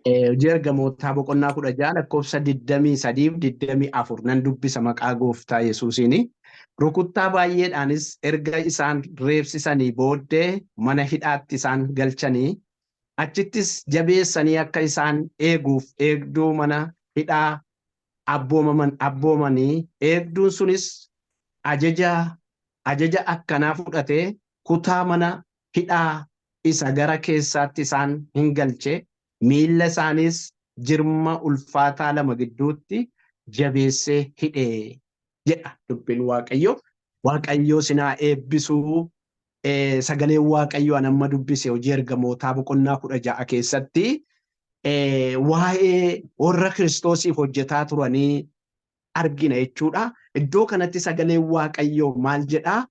Hojii ergamootaa boqonnaa 16 lakkoofsa 23 fi 24 nan dubbisa maqaa gooftaa Yesuusiini. Rukuttaa baay'eedhaanis erga isaan reebsisanii booddee mana hidhaatti isaan galchanii achittis jabeessanii akka isaan eeguuf eegduu mana hidhaa abboomanii eegduun sunis ajaja akkanaa fudhatee kutaa mana hidhaa isa gara keessaatti isaan hin galche. Miilla isaanis jirma ulfaataa lama gidduutti jabeessee hidhee jedha dubbiin Waaqayyo. Waaqayyo sinaa eebbisuu. Sagaleen Waaqayyo amma dubbise hojii ergamootaa boqonnaa 16 keessatti waa'ee warra Kiristoosiif hojjetaa turanii argina jechuudha. Iddoo kanatti sagaleen Waaqayyo maal jedhaa?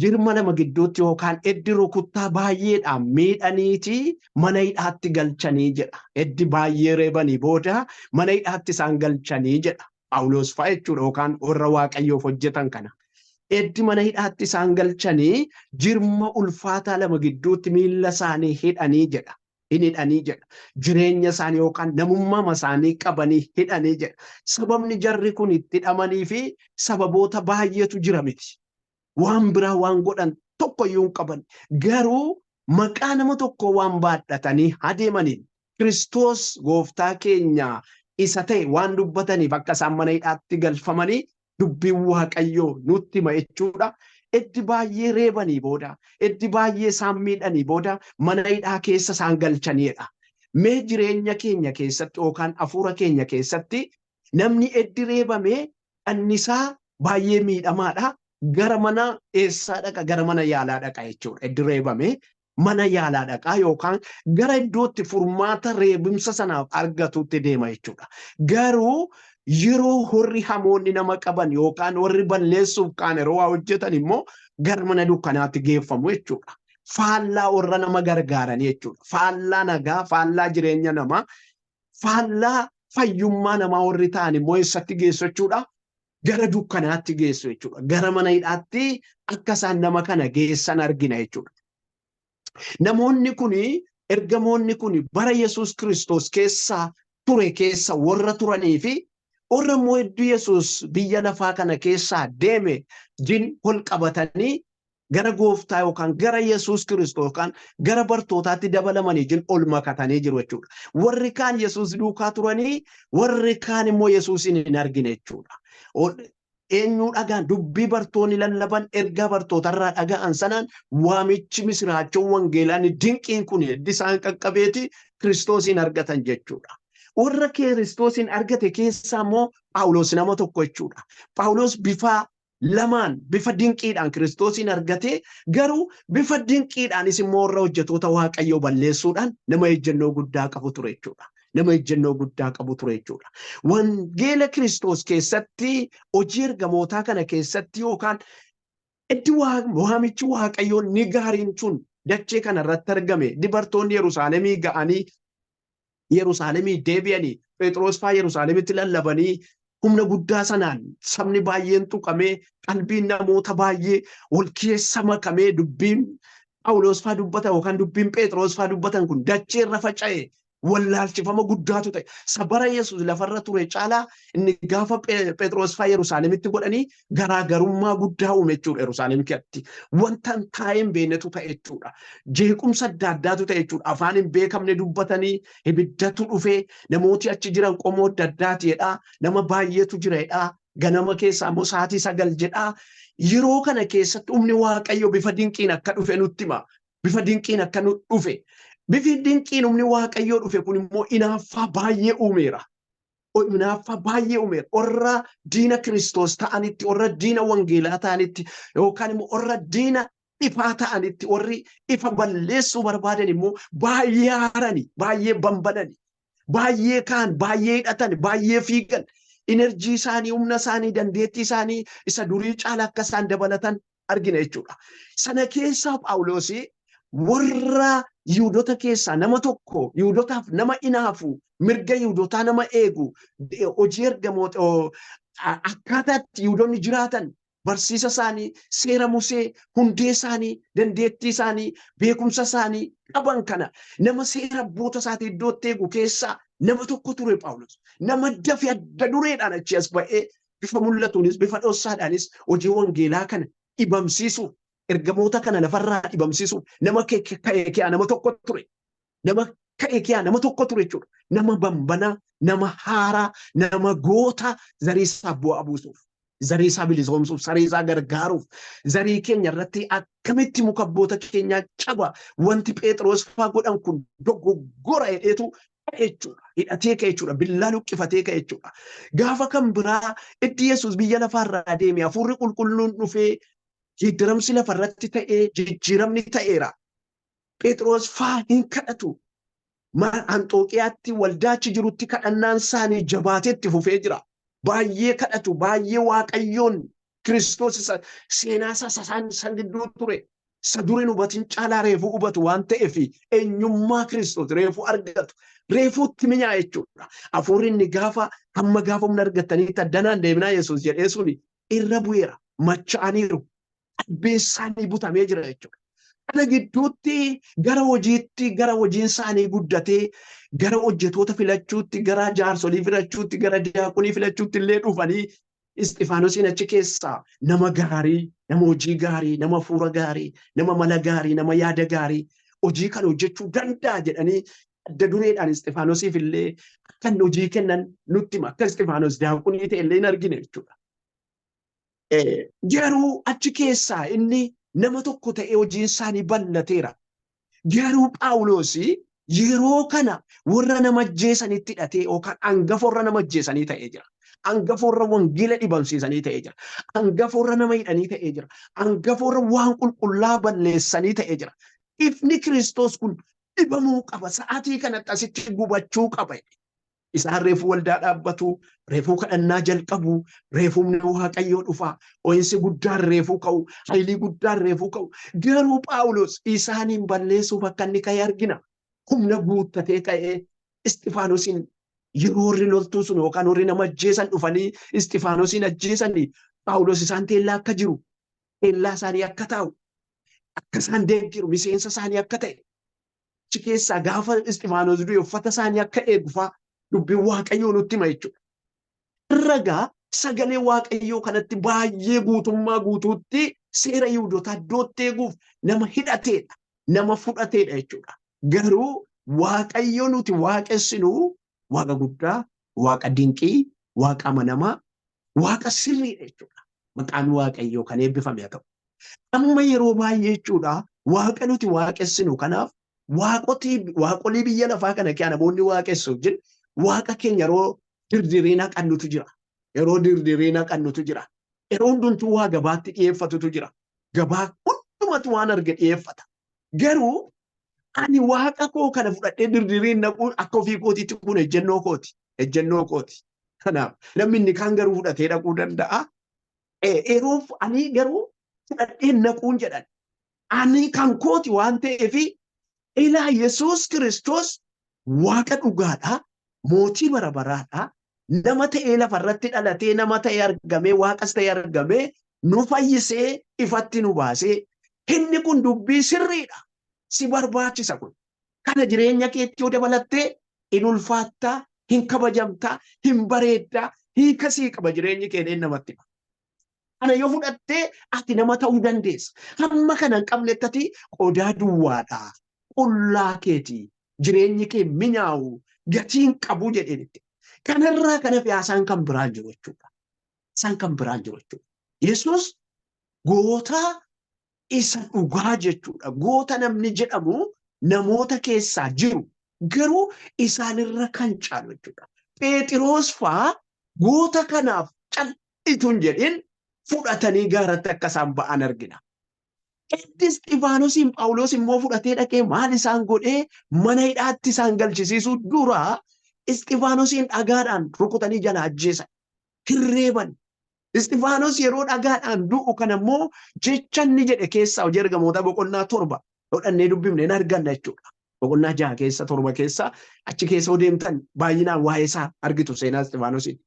Jirma lama gidduutti yookaan eddi rukuttaa baay'eedhaan miidhaniiti mana hidhaatti galchanii jedha. Eddi baay'ee reebanii booda mana hidhaatti isaan galchanii jedha. Phaawulos fa'a jechuudha yookaan warra Waaqayyoof hojjetan kana. Eddi mana hidhaatti isaan galchanii jirma ulfaataa lama gidduutti miilla isaanii hidhanii jedha. Hidhanii jedha. Jireenya isaanii yookaan namummaa isaanii qabanii hidhanii jedha. Sababni jarri kun itti hidhamanii fi sababoota baay'eetu jira miti. Waan biraa waan godhan tokko iyyuu hin qaban. Garuu maqaa nama tokko waan baadhatanii adeemaniin Kiristoos gooftaa keenya isa ta'e waan dubbataniif akka isaan mana hidhaatti galfamanii dubbiin Waaqayyoo nutti hima jechuudha. Eddi baay'ee reebanii booda, eddi baay'ee isaan miidhanii booda mana hidhaa keessa isaan galchaniidha. Mee jireenya keenya keessatti yookaan hafuura keenya keessatti namni eddi reebamee annisaa baay'ee miidhamaadha. Gara mana eessaa dhaqa? Gara mana yaalaa dhaqa jechuudha. Eddi reebamee mana yaalaa dhaqaa yookaan gara iddootti furmaata reebimsa sanaaf argatutti deema jechuudha. Garuu yeroo warri hamoonni nama qaban yookaan warri balleessuuf kaan yeroo waa hojjetan immoo gara mana dukkanaatti geeffamu jechuudha. Faallaa warra nama gargaaran jechuudha. Faallaa nagaa, faallaa jireenya namaa, faallaa fayyummaa namaa warri ta'an immoo eessatti geessu jechuudha? Gara dukkanaatti geessu jechuudha. Gara mana hidhaatti akka isaan nama kana geessan argina jechuudha. Namoonni kuni, ergamoonni kuni bara Yesuus Kiristoos keessa warra turanii fi warra immoo hedduu Yesuus biyya lafaa kana keessaa deeme jin ol qabatanii gara gooftaa yookaan gara Yesuus Kiristoos yookaan gara bartootaatti dabalamanii jin ol makatanii jiru jechuudha. Warri kaan Yesuus duukaa turanii, warri kaan immoo Yesuusin hin argine jechuudha. Eenyu dhagaan dubbii bartoonni lallaban ergaa bartootarraa dhaga'an sanaan waamichi misiraachoon wangeelaan dinqiin kun heddi isaan qaqqabeeti Kiristoosin argatan jechuudha. Warra Kiristoosin argate keessaa immoo Phaawulos nama tokko jechuudha. Phaawulos bifa lamaan bifa dinqiidhaan Kiristoosin argate, garuu bifa dinqiidhaanis immoo warra hojjetoota Waaqayyoo balleessuudhaan nama ejjennoo guddaa qabu ture jechuudha. Nama ejjennoo guddaa qabu ture jechuudha. Wangeela Kiristoos keessatti, hojii ergamootaa kana keessatti yookaan itti waamichi Waaqayyoon ni gaariin sun dachee kana irratti argame. Dubartoonni Yerusaalemii ga'anii Yerusaalemii deebi'anii Phexros fa'aa Yerusaalemitti lallabanii humna guddaa sanaan sabni baay'een tuqamee qalbiin namoota baay'ee wal keessa makamee dubbiin Phaawulos fa'aa dubbatan yookaan dubbiin Phexros fa'aa dubbatan kun dachee irra faca'e. Wallaalchifama guddaatu ta'e. Sabara Yesuus lafarra ture caalaa inni gaafa Phexros fa'aa Yerusaalemitti godhanii garaagarummaa guddaa uume jechuudha. Yerusaalemitti wanta taa'een beeknetu ta'e jechuudha. Jeequmsa adda addaatu ta'e jechuudha. Afaan hin beekamne dubbatanii ibiddatu dhufee namooti achi jiran qomoo adda addaatiidha. Nama baay'eetu jiraadha. Ganama keessaa immoo sa'aatii 9 jedha. Yeroo kana keessatti humni Waaqayyo bifa dinqiin akka dhufe nutti hima. Bifa dinqiin akka dhufe. Bifi dinqiin humni Waaqayyoo dhufe kun immoo hinaaffaa baay'ee uumeera. Hinaaffaa baay'ee uumeera. Warra diina Kiristoos ta'anitti, warra diina wangeelaa ta'anitti yookaan immoo warra diina ifaa ta'anitti, warri ifa balleessuu barbaadan immoo baay'ee aarani, baay'ee bambanani, baay'ee kaan, baay'ee hidhatan, baay'ee fiigan. Enerjii isaanii, humna isaanii, dandeettii isaanii isa durii caala akka isaan dabalatan argina jechuudha. Sana keessaa Phaawulos warra Yihudoota keessaa nama tokko, Yihudotaaf nama hinaafu, mirga Yihudotaa nama eegu, hojii ergamoota akkaataatti Yihudoonni jiraatan barsiisa isaanii, seera Musee, hundee isaanii, dandeettii isaanii, beekumsa isaanii qaban kana nama seera abboota isaatii iddootti eegu keessaa nama tokko ture Phaawulos. Nama dafee adda dureedhaan achi as ba'ee bifa mul'atuunis bifa dhoksaadhaanis hojii wangeelaa kana dhibamsiisuuf ergamoota kana lafarraa dhibamsiisuuf nama ka'ee nama tokko ture. Nama ka'ee nama tokko ture jechuudha. Nama bambanaa, nama haaraa, nama goota zarii isaa bu'aa buusuuf. Zarii isaa bilisoomsuuf, zarii isaa gargaaruuf, zarii keenya irratti akkamitti muka abboota keenyaa caba wanti Phexros faa godhan kun dogoggora jedheetu jechuudha. Hidhatee ka'e jechuudha. Billaa luqqifatee ka'e jechuudha. Gaafa kan biraa itti Yesuus biyya lafaarraa deeme hafuurri qulqulluun dhufee jijjiiramsi lafarratti ta'ee jijjiiramni ta'eera. Phexros faa hin kadhatu. Anxooqiyaatti waldaachi jirutti kadhannaan isaanii jabaateetti fufee jira. Baay'ee kadhatu, baay'ee Waaqayyoon Kiristoos isa seenaa san gidduu ture. Isa duriin hubatin caalaa reefuu hubatu waan ta'eef eenyummaa Kiristoos reefuu argatu. Reefuutti minyaa jechuudha. Hafuurri inni gaafa hamma gaafa humna argatanii taddanaan deemnaa Yesuus jedhee suni irra bu'eera. Macha'aniiru. Qalbiin isaanii butamee jira jechuudha. Kana gidduutti gara hojiitti, gara hojiin isaanii guddatee, gara hojjetoota filachuutti, gara jaarsolii filachuutti, gara diyaaqonii filachuutti illee dhufanii Isxifaanosiin achi keessaa nama gaarii, nama hojii gaarii, nama hafuura gaarii, nama mala gaarii, nama yaada gaarii hojii kana hojjechuu danda'a jedhanii adda dureedhaan Isxifaanosiif illee akka hojii kennan nutti hima. Akka Isxifaanos diyaaqonii ta'e illee hin argine jechuudha. Garuu achi keessaa inni nama tokko ta'ee hojiin isaanii bal'ateera. Garuu Phaawulos yeroo kana warra nama ajjeesanitti hidhatee yookaan hangafa warra nama ajjeesanii ta'ee jira. Hangafa warra wangeela dhibamsiisanii ta'ee jira. Hangafa warra nama hidhanii ta'ee jira. Hangafa warra waan qulqullaa balleessanii ta'ee jira. Ifni Kiristoos kun dhibamuu qaba. Sa'aatii kanatti asitti gubachuu qaba. Isaan reefuu waldaa dhaabbatu, reefuu kadhannaa jalqabu, reefuu humni Waaqayyoo dhufa, ho'insi guddaan reefuu ka'u, haylii guddaan reefuu ka'u. Garuu Phaawulos isaaniin balleessuuf akka inni ka'e argina. Humna guuttatee ka'ee Isxifaanosiin yeroo warri loltuu sun yookaan warri nama ajjeesan dhufanii Isxifaanosiin ajjeesanii Phaawulos isaan teellaa akka jiru, teellaa isaanii akka taa'u, akka isaan deeggiru, miseensa isaanii akka ta'e. Achi keessaa gaafa Isxifaanos du'e uffata isaanii akka eegufa dubbiin Waaqayyoo nutti hima jechuudha. Ragaa sagalee Waaqayyoo kanatti baay'ee guutummaa guutuutti seera Yihuudootaa iddootti eeguuf nama hidhateedha, nama fudhateedha jechuudha. Garuu Waaqayyoo nuti waaqessinu Waaqa guddaa, Waaqa dinqii, Waaqa amanamaa, Waaqa sirriidha jechuudha. Maqaan Waaqayyoo kan eebbifame haa ta'u. Amma yeroo baay'ee jechuudha Waaqa nuti waaqessinu kanaaf waaqolii biyya lafaa kana kee namoonni waaqessuuf jiru Waaqa keenya yeroo dirdirii naqannutu jira. Yeroo dirdirii naqannutu jira. Yeroo hundumtuu waa gabaatti dhiyeeffatutu jira. Gabaa hundumatu waan arge dhiyeeffata. Garuu ani Waaqa koo kana fudhadhee dirdiriin naquun akka ofii kootiitti kun ejjennoo kooti. Ejjennoo kooti. Kanaaf namni inni kaan garuu fudhatee dhaquu danda'a. Yeroo ani garuu fudhadhee naquun jedhan. Ani kan kooti waan ta'eef ilaa Yesuus Kiristoos Waaqa dhugaadhaa. Mootii bara baraadhaa. Nama ta'ee lafarratti dhalatee, nama ta'ee argamee, Waaqas ta'ee argamee, nu fayyisee, ifatti nu baasee, inni kun dubbii sirriidha. Si barbaachisa kun. Kana jireenya keetti yoo dabalattee, hin ulfaattaa, hin kabajamtaa, hin bareeddaa, hiikasii qaba jireenyi keeneen namatti hima. Kana yoo fudhattee ati nama ta'uu dandeessa. Hamma kana hin qabnettati qodaa duwwaadhaa. Qullaa keetii. Jireenyi kee minyaa'u. Gatiin qabu jedhanitti. Kanarraa kana fiyaasaan kan biraan jiru jechuudha. Isaan kan biraan jiru jechuudha. Yesuus goota isa dhugaa jechuudha. Goota namni jedhamu namoota keessaa jiru. Garuu isaanirra kan caalu jechuudha. Phexros faa goota kanaaf cal'ituun jedhin fudhatanii gaaratti akka isaan ba'an argina. Isxifaanosiin Phaawulos immoo fudhatee dhaqee maal isaan godhee mana hidhaatti isaan galchisiisuu dura Isxifaanosiin dhagaadhaan rukutanii jala ajjeesan. Hirreeban. Isxifaanos yeroo dhagaadhaan du'u kanammoo jecha inni jedhe keessaa hojii ergamoota boqonnaa 7 hodhannee dubbifne hin arganna jechuudha. Boqonnaa 6 keessa 7 keessa achi keessa yoo deemtan baay'inaan waa'ee isaa argitu seenaa Isxifaanosiin.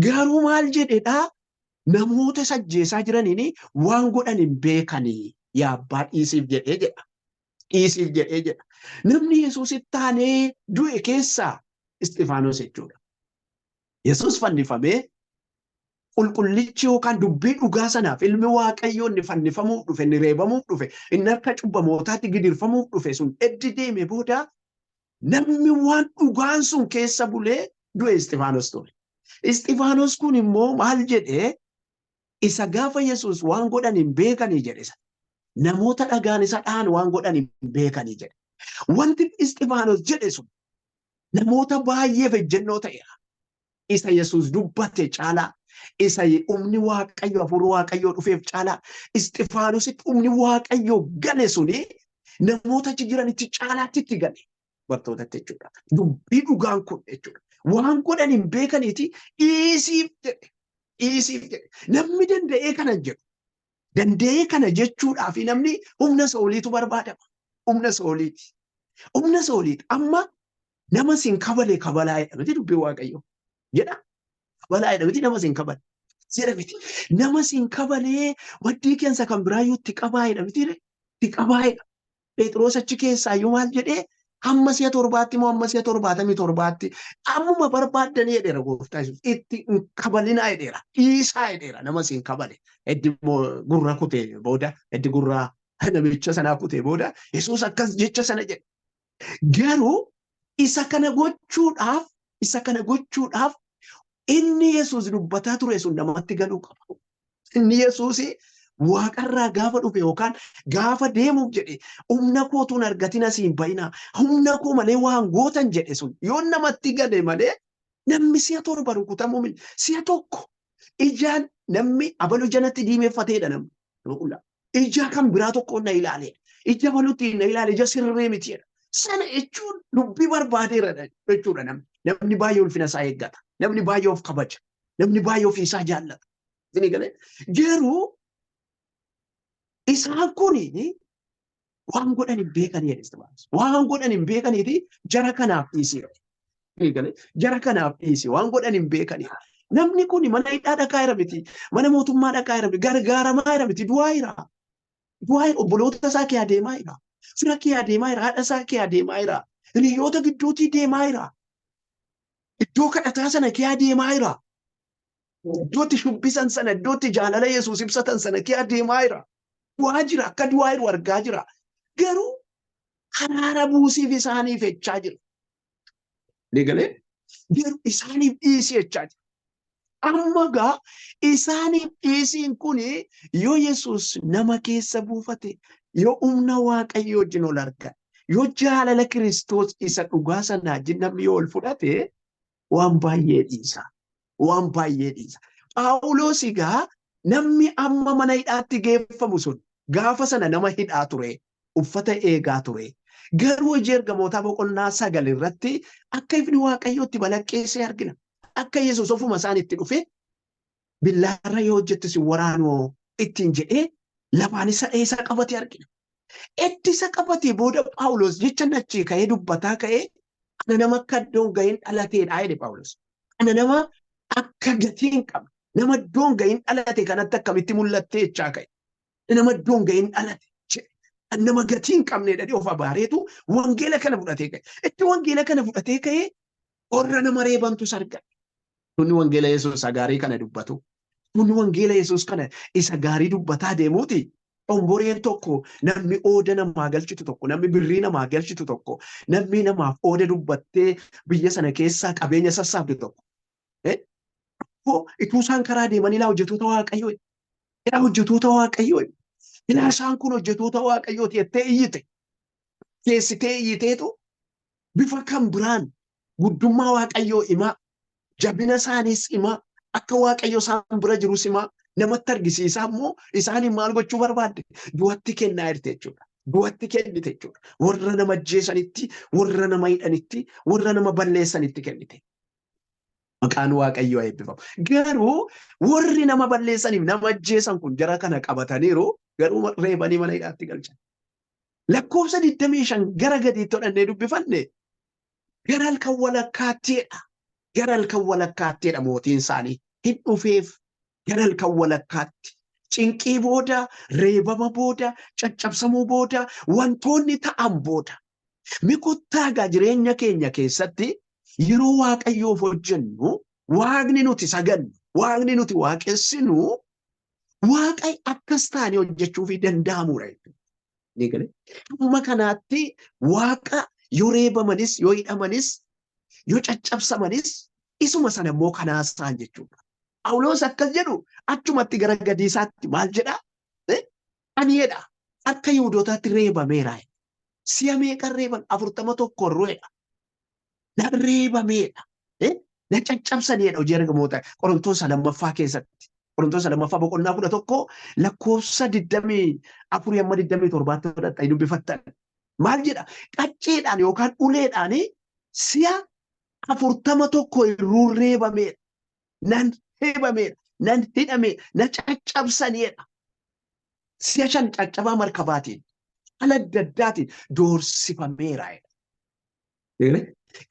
Garuu maal jedhedhaa? namoota sajjeesaa jiraniin waan godhan hin beekanii yaa abbaa dhiisiif jedhee jedha. Dhiisiif jedhee jedha. Namni Yesuusitti taanee du'e keessaa Isxifaanos jechuudha. Yesuus fannifamee qulqullichi yookaan dubbii dhugaa sanaaf ilmi Waaqayyoo inni fannifamuuf dhufe, inni reebamuuf dhufe, inni harka cubbamootaatti gidirfamuuf dhufe sun eddi deeme booda namni waan dhugaan sun keessa bulee du'e Isxifaanos ture. Isxifaanos kun immoo maal jedhee isa gaafa Yesuus waan godhan hin beekanii jedhe sana. Namoota dhagaan isa dhaan waan godhan hin beekanii jedhe. Wanti Isxifaanos jedhe sun namoota baay'eef ejjennoo ta'eera. Isa Yesuus dubbate caalaa, isa humni Waaqayyo hafuura Waaqayyoo dhufeef caalaa, Isxifaanositti humni Waaqayyoo gale suni namoota achi jiranitti caalaatti itti gale. Bartootatti jechuudha. Dubbii dhugaan kun jechuudha. Waan godhan hin beekaniiti dhiisiif jedhe. Dhiisiif jedhe. Namni danda'ee kana jedhu. Danda'ee kana jechuudhaaf namni humna sooliitu barbaadama. Humna sooliiti. Humna sooliiti. Amma nama sin kabale kabalaa jedhamti dubbii Waaqayyoo. Jedha. Kabalaa jedhamti nama sin kabale. Jedhamti. Nama sin kabalee waddii keessa kan biraayyuu itti qabaa jedhamti. Itti qabaa jedha. Phexros achi keessaayyuu maal jedhee hamma si'a torbaatti moo hamma si'a 77tti ammuma barbaaddanii jedheera gooftaa Yesuus. Itti kabalinaa jedheera. Dhiisaa jedheera nama sin kabale. Eddi gurra kutee booda, eddi gurra namicha sanaa kutee booda Yesuus akkas jecha sana jedhe. Garuu isa kana gochuudhaaf inni Yesuus dubbataa ture sun namatti galuu qaba. Inni Yesuus waaqarraa gaafa dhufe yookaan gaafa deemuuf jedhe humna kootuun argatin asiin bayinaa humna koo malee waan gootan jedhe sun yoo namatti gale malee namni si'a 7 rukutamuu miti. Si'a tokko ijaan namni abalu janatti diimeeffateedha namni. Ija kan biraa tokko na ilaale. Ija balutti na ilaale ija sirree miti jedha. Sana jechuun dubbii barbaadeera jechuudha namni. Namni baay'ee ulfina isaa eeggata. Namni baay'ee of kabaja. Namni baay'ee ofii isaa jaallata. Garuu isaan kuni waan godhan hin beekanii waan godhan hin beekaniiti jara kanaaf dhiisee. Jara kanaaf dhiisee waan godhan hin beekanii. Namni kun mana hidhaa dhaqaa jira miti. Mana mootummaa dhaqaa jira miti. Gargaaramaa jira miti. Du'aa jira. Obboloota isaa kee adeemaa jira. Fira kee adeemaa jira. Haadha isaa kee adeemaa jira. Hiriyoota gidduutii deemaa jira. Iddoo kadhataa sana kee adeemaa jira. Iddootti shubbisan sana, iddootti jaalala Yesuus ibsatan sana kee adeemaa jira. Du'aa jira. Akka du'aa jiru argaa jira. Garuu araara buusiif isaaniif jechaa jira. Deegalee? Garuu isaaniif dhiisii jechaa jira. Amma gaa isaaniif dhiisiin kuni yoo Yesuus nama keessa buufate, yoo humna Waaqayyoo wajjin ol argan, yoo jaalala Kiristoos isa dhugaa sanaa wajjin namni yoo ol fudhate waan baay'ee dhiisa. Waan baay'ee dhiisa. Phaawulos egaa namni amma mana hidhaatti geeffamu sun gaafa sana nama hidhaa ture, uffata eegaa ture. Garuu hojii ergamootaa boqonnaa 9 irratti akka ifni Waaqayyootti balaqqeessee argina. Akka Yesuus ofuma isaanitti dhufe billaarra yoo hojjette si waraanoo ittiin jedhee lafaan isa qabate argina. Itti isa qabate booda Phaawulos jecha nachii ka'ee dubbataa ka'ee ana nama akka iddoon gahin dhalateedha jedhe Phaawulos. Ana nama akka gatiin qaba. Nama iddoon gahin dhalate kanatti akkamitti mul'attee jechaa ka'e. Nama iddoon gahin dhalate. Nama gatiin qabneedha dhee of abaareetu wangeela kana fudhatee ka'e. Itti wangeela kana fudhatee ka'ee warra nama reebantu sargate. Tunni wangeela Yesuus gaarii kana dubbatu. Tunni wangeela Yesuus kana isa gaarii dubbataa deemuuti. Omboreen tokko namni ooda namaa galchitu tokko, namni birrii namaa galchitu tokko, namni namaaf ooda dubbattee biyya sana keessaa qabeenya sassaabdu tokko. Ituu isaan karaa deeman ilaa hojjetoota Waaqayyoo. Ilaa hojjetoota Waaqayyoo. Ilaa isaan kun hojjetoota Waaqayyooti jettee iyyite. Keessitee iyyiteetu bifa kan biraan guddummaa Waaqayyoo himaa. Jabina isaaniis himaa. Akka Waaqayyo isaan bira jirus himaa. Namatti argisiisaa immoo isaaniin maal gochuu barbaadde? Du'atti kennaa jirte jechuudha. Du'atti kennite jechuudha. Warra nama ajjeesanitti, warra nama hidhanitti, warra nama balleessanitti kennite. Maqaan Waaqayyoo eebbifamu. Garuu warri nama balleessaniif nama ajjeesan kun jara kana qabataniiru garuu reebanii mana hidhaatti galchan. Lakkoofsa 25 gara gadiitti hodhannee dubbifanne gara halkan walakkaatteedha. Gara halkan walakkaatteedha mootiin isaanii hin dhufeef Galal kan walakkaatti. Cinqii booda, reebama booda, caccabsamuu booda, wantoonni ta'an booda. Mikottaa gaa jireenya keenya keessatti yeroo Waaqayyoof hojjennu, Waaqni nuti sagannu, Waaqni nuti waaqessinu, Waaqay akkas taane hojjechuuf danda'amudha. Amma kanaatti Waaqa yoo reebamanis, yoo hidhamanis, yoo caccabsamanis, isuma sana immoo kanaasaan jechuudha. Phaawulos akkas jedhu achumatti gara gadiisaatti maal jedha? Aniidha akka Yihuudootaatti reebameera. Si'a meeqa reeban? 41 ru'eedha. Na reebameedha. Na caccabsaneedha hojii ergamoota Qorontoos lammaffaa keessatti. Qorontoos lammaffaa boqonnaa 11 lakkoofsa 24 amma 27 fudhadhaa dubbifattan. Maal jedha? Qacceedhaan yookaan uleedhaan si'a 41 irruu reebameedha. Nan reebameedha. Nan hidhameedha. Na caccabsaneedha. Si'a 5 caccabaa markabaatiin ala adda addaatiin doorsifameera.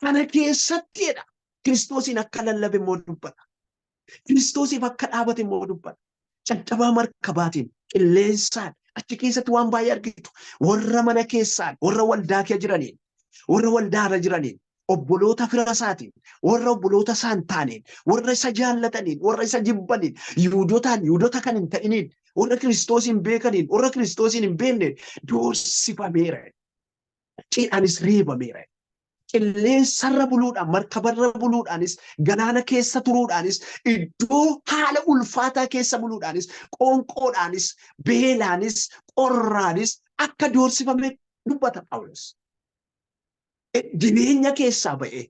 Kana keessattiidha. Kiristoosiin akka lallabe immoo dubbata. Kiristoosiif akka dhaabate immoo dubbata. Caccabaa markabaatiin qilleensaan achi keessatti waan baay'ee argitu. Warra mana keessaan, warra waldaa kee jiraniin, warra waldaarra jiraniin, obboloota fira isaatiin, warra obboloota isaan taaneen, warra isa jaallataniin, warra isa jibbaniin, Yihuudootaan Yihuudoota kan hin ta'iniin, warra Kiristoosiin beekaniin, warra Kiristoosiin hin beekneen doorsifameera. Qacceedhaanis reebameera. Qilleensarra buluudhaan, markabarra buluudhaanis, galaana keessa turuudhaanis, iddoo haala ulfaataa keessa buluudhaanis, qoonqoodhaanis, beelaanis, qorraanis akka doorsifame dubbata Phaawulos. Jireenya keessaa ba'e,